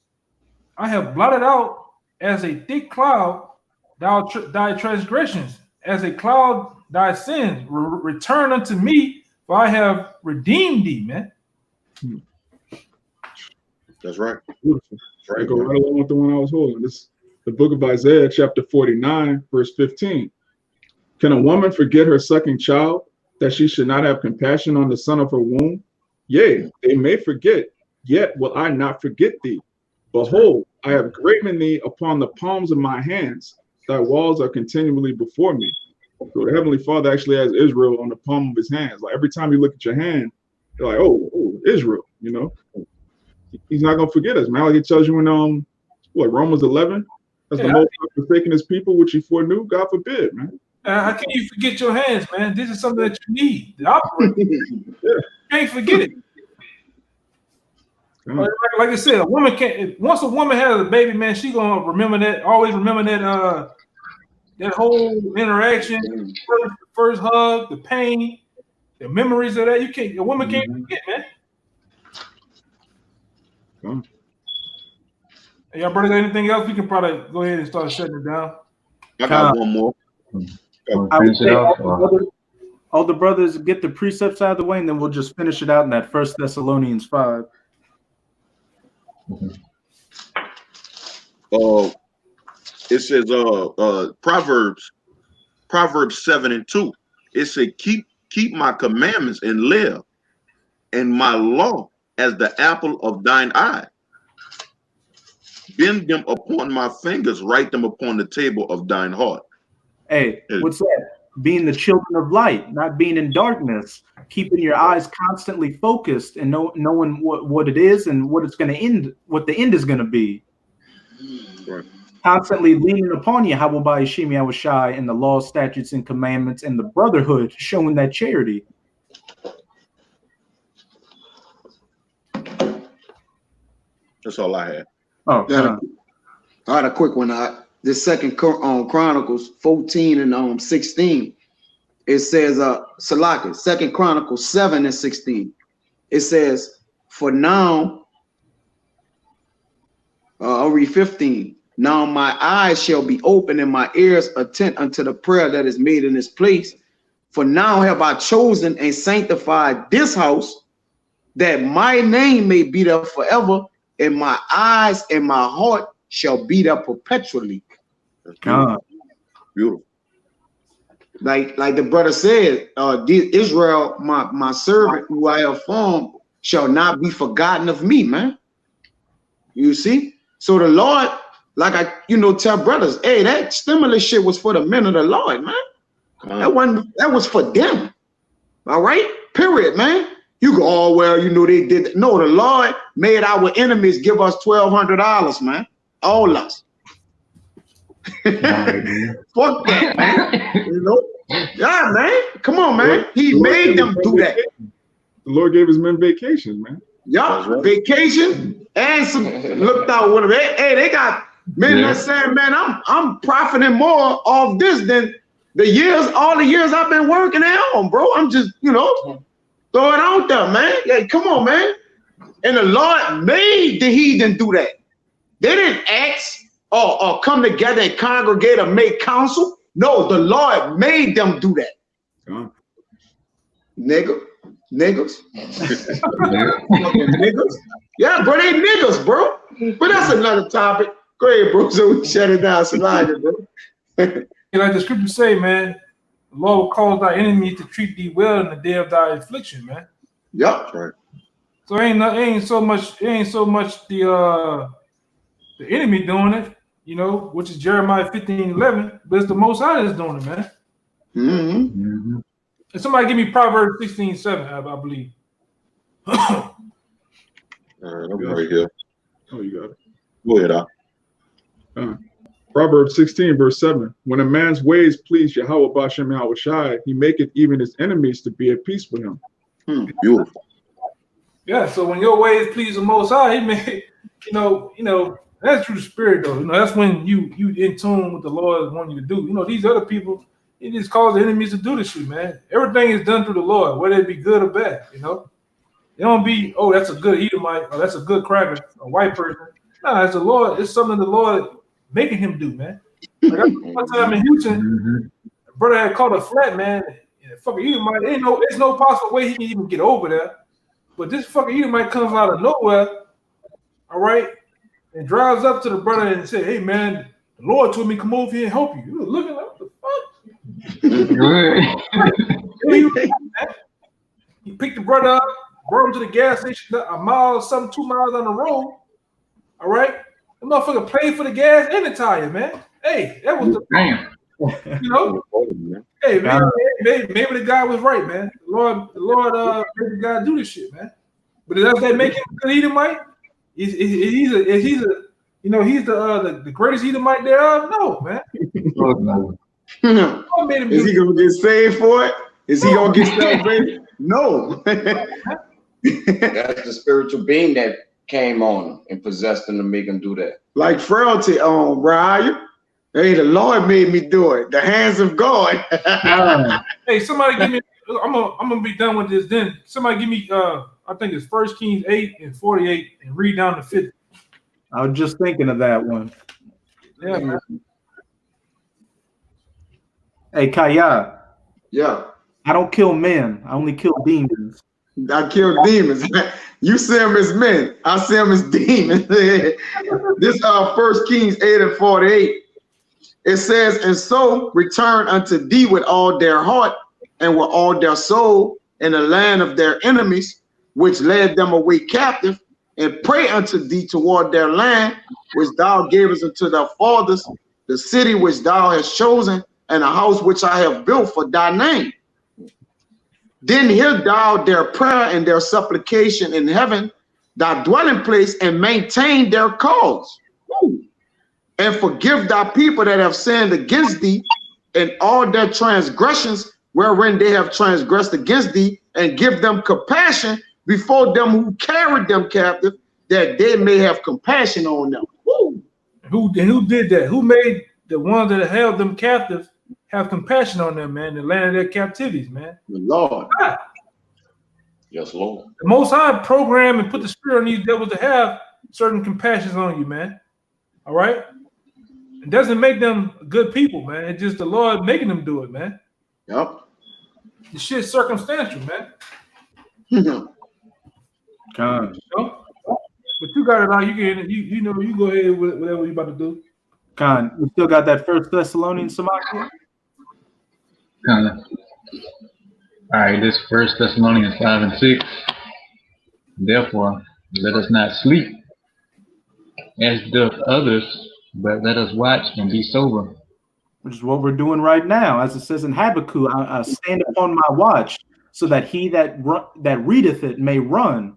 I have blotted out as a thick cloud thy transgressions, as a cloud thy sins. Return unto me, for I have redeemed thee," man. That's right. Beautiful. That's right. I go right along with the one I was holding. This the book of Isaiah, chapter 49, verse 15. "Can a woman forget her sucking child, that she should not have compassion on the son of her womb? Yea, they may forget, yet will I not forget thee. Behold, I have graven thee upon the palms of my hands. Thy walls are continually before me." So the Heavenly Father actually has Israel on the palm of his hands. Like every time you look at your hand, you're like, oh, Israel, you know. He's not gonna forget us, man. Like it tells you in Romans 11, as the Most High forsaken his people, which he foreknew, God forbid, man. How can you forget your hands, man? This is something that you need to operate. You can't forget it. Like I said, a woman can't. Once a woman has a baby, man, she gonna remember that. Always remember that. That whole interaction, first hug, the pain, the memories of that. A woman can't forget, man. Hey, y'all brother, got anything else? We can probably go ahead and start shutting it down. I got one more. I would say all the brothers get the precepts out of the way, and then we'll just finish it out in that 1 Thessalonians 5. It says Proverbs 7:2. It said, keep my commandments and live, and my law as the apple of thine eye. Bend them upon my fingers, write them upon the table of thine heart. Hey, what's that? Being the children of light, not being in darkness, keeping your eyes constantly focused and knowing what it is and what it's going to end, what the end is going to be. Right. Constantly leaning upon Yahweh by Yashim Yahushai and the law, statutes, and commandments and the brotherhood, showing that charity. That's all I had. Oh, I had a quick one. This Second Chronicles 14 and 16. It says, Salaki, 2 Chronicles 7 and 16. It says, For now, I'll read 15. Now my eyes shall be open and my ears attent unto the prayer that is made in this place. For now have I chosen and sanctified this house, that my name may be there forever, and my eyes and my heart shall be there perpetually. That's beautiful. Beautiful. Like the brother said, Israel, my servant who I have formed, shall not be forgotten of me, man. You see? So the Lord, like I, tell brothers, hey, that stimulus shit was for the men of the Lord, man. That was for them. All right? Period, man. You go, oh, well, they did that. No, the Lord made our enemies give us $1,200, man. All us. Fuck that, man. Yeah, man. Come on, man. He made them do that. The Lord gave his men vacations, man. Yeah, right. Vacation and some looked out with them. Hey, they got men that saying, man, I'm profiting more off this than all the years I've been working at home, bro. I'm just, throw it out there, man. Yeah, come on, man. And the Lord made the heathen do that. They didn't ask or come together and congregate or make counsel. No, the Lord made them do that. Niggas. Niggas. Yeah, bro, they niggas, bro. But that's another topic. Go ahead, bro. So we shut it down. Slide it, bro. Like the scriptures say, man, the Lord will cause thy enemies to treat thee well in the day of thy affliction, man. Yep. Right. So it ain't so much the enemy doing it, which is Jeremiah 15:11, but it's the Most High that's doing it, man. Mm-hmm. Mm-hmm. And somebody give me Proverbs 16:7, I believe. All right, I'm right here. Oh, you got it. Go ahead, Proverbs 16, verse 7. When a man's ways please Yahweh Bashem Yahushai, he maketh even his enemies to be at peace with him. Beautiful. Yeah, so when your ways please the Most High, he may, that's through the Spirit, though. That's when you in tune with the Lord wanting you to do. These other people, it just cause the enemies to do this shit, man. Everything is done through the Lord, whether it be good or bad, It don't be, oh, that's a good Edomite, or that's a good cracker, a white person. Nah, it's the Lord. It's something the Lord making him do, man. Like one time in Houston, a brother had caught a flat, man. And fucking Edomite, there's no possible way he can even get over there. But this fucking Edomite comes out of nowhere, all right, and drives up to the brother and said, hey, man, the Lord told me to come over here and help you. You were looking like, what the fuck? He picked the brother up, brought him to the gas station, a mile or something, 2 miles on the road. All right, the motherfucker paid for the gas and the tire, man. Hey, that was the damn. Hey, man, maybe the guy was right, man. The Lord made the guy do this shit, man. But does that make him a good Edomite? He's the greatest Edomite there are? No, man. No. Is he gonna get saved for it? Is he gonna get celebrated? No. That's the spiritual being that came on him and possessed him to make him do that. Like frailty on Brian. Hey, the Lord made me do it. The hands of God. Hey, somebody give me. I'm gonna be done with this. Then somebody give me. I think it's 1 Kings 8:48, and read down to 50. I was just thinking of that one. Yeah, man. Hey, Kaya. Yeah. I don't kill men. I only kill demons. I kill demons. You see them as men. I see them as demons. This 1 Kings 8:48. It says, and so return unto thee with all their heart and with all their soul in the land of their enemies, which led them away captive, and pray unto thee toward their land, which thou gavest unto their fathers, the city which thou hast chosen, and a house which I have built for thy name. Then hear thou their prayer and their supplication in heaven, thy dwelling place, and maintain their cause. Woo. And forgive thy people that have sinned against thee, and all their transgressions wherein they have transgressed against thee, and give them compassion before them who carried them captive, that they may have compassion on them. Woo. Who did that? Who made the ones that held them captive have compassion on them, man, the land of their captivities, man? The Lord. God. Yes, Lord. The Most High program and put the spirit on these devils to have certain compassions on you, man. All right? It doesn't make them good people, man. It's just the Lord making them do it, man. Yep. The shit's circumstantial, man. Con. You know? But you got it out. You know, you go ahead with whatever you about to do. Con, you still got that First Thessalonians, Samaki? Kind of. All right, this 1 Thessalonians 5 and 6. Therefore, let us not sleep as doth others, but let us watch and be sober. Which is what we're doing right now. As it says in Habakkuk, I stand upon my watch, so that he that readeth it may run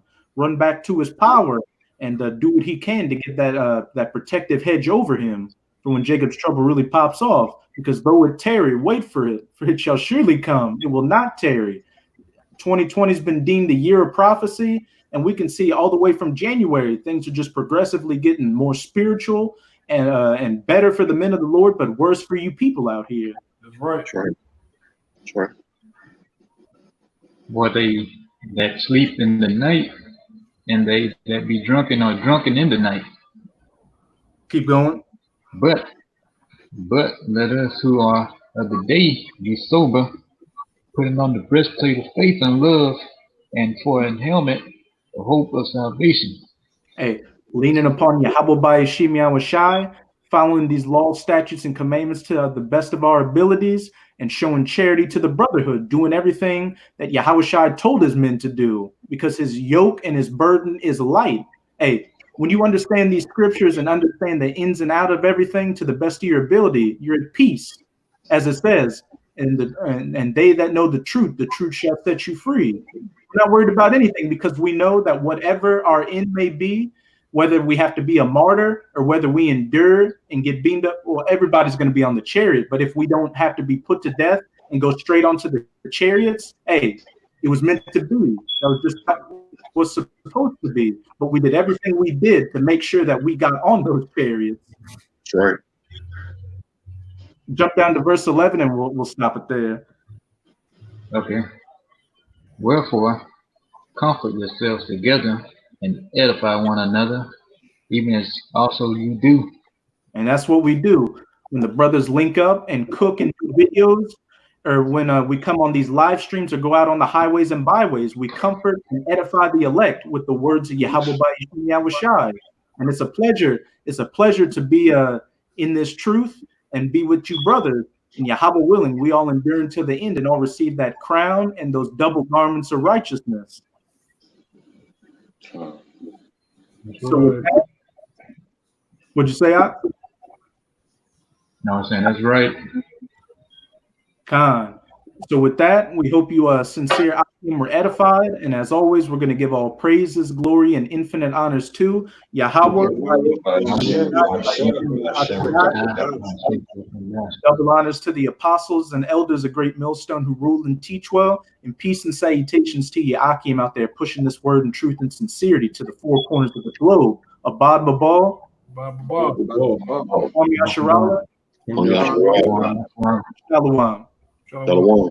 back to his power, and do what he can to get that protective hedge over him for when Jacob's trouble really pops off. Because though it tarry, wait for it shall surely come. It will not tarry. 2020 has been deemed the year of prophecy, and we can see all the way from January, things are just progressively getting more spiritual and better for the men of the Lord, but worse for you people out here. That's right. That's right. That's right. Or they that sleep in the night, and they that be drunken are drunken in the night. Keep going. But let us who are of the day be sober, putting on the breastplate of faith and love, and for an helmet, the hope of salvation. Hey, leaning upon Yahweh by Yashim Yahushai, following these laws, statutes, and commandments to the best of our abilities, and showing charity to the brotherhood, doing everything that Yahushai told his men to do, because his yoke and his burden is light. Hey, when you understand these scriptures and understand the ins and out of everything to the best of your ability, you're at peace, as it says. And they that know the truth shall set you free. We're not worried about anything, because we know that whatever our end may be, whether we have to be a martyr or whether we endure and get beamed up, well, everybody's going to be on the chariot. But if we don't have to be put to death and go straight onto the chariots, hey, it was meant to be. That was just was supposed to be. But we did everything we did to make sure that we got on those chariots. That's right. Jump down to verse 11 and we'll stop it there. Okay. Wherefore, comfort yourselves together and edify one another, even as also you do. And that's what we do. When the brothers link up and cook and do videos, or when we come on these live streams or go out on the highways and byways, we comfort and edify the elect with the words of Yahweh by Yahushai. And it's a pleasure. It's a pleasure to be in this truth and be with you brothers. And Yahweh willing, we all endure until the end and all receive that crown and those double garments of righteousness. So with that, what'd you say, Ak? No, I'm saying that's right. Khan. So with that, we hope you sincere Akim were edified. And as always, we're going to give all praises, glory, and infinite honors to Yahweh. Double honors to the apostles and elders of Great Millstone who ruled and teach well. And peace and salutations to you, Akim, out there pushing this word in truth and sincerity to the four corners of the globe. Abad Babal. Kwame Asharala. Shalom. Shalom.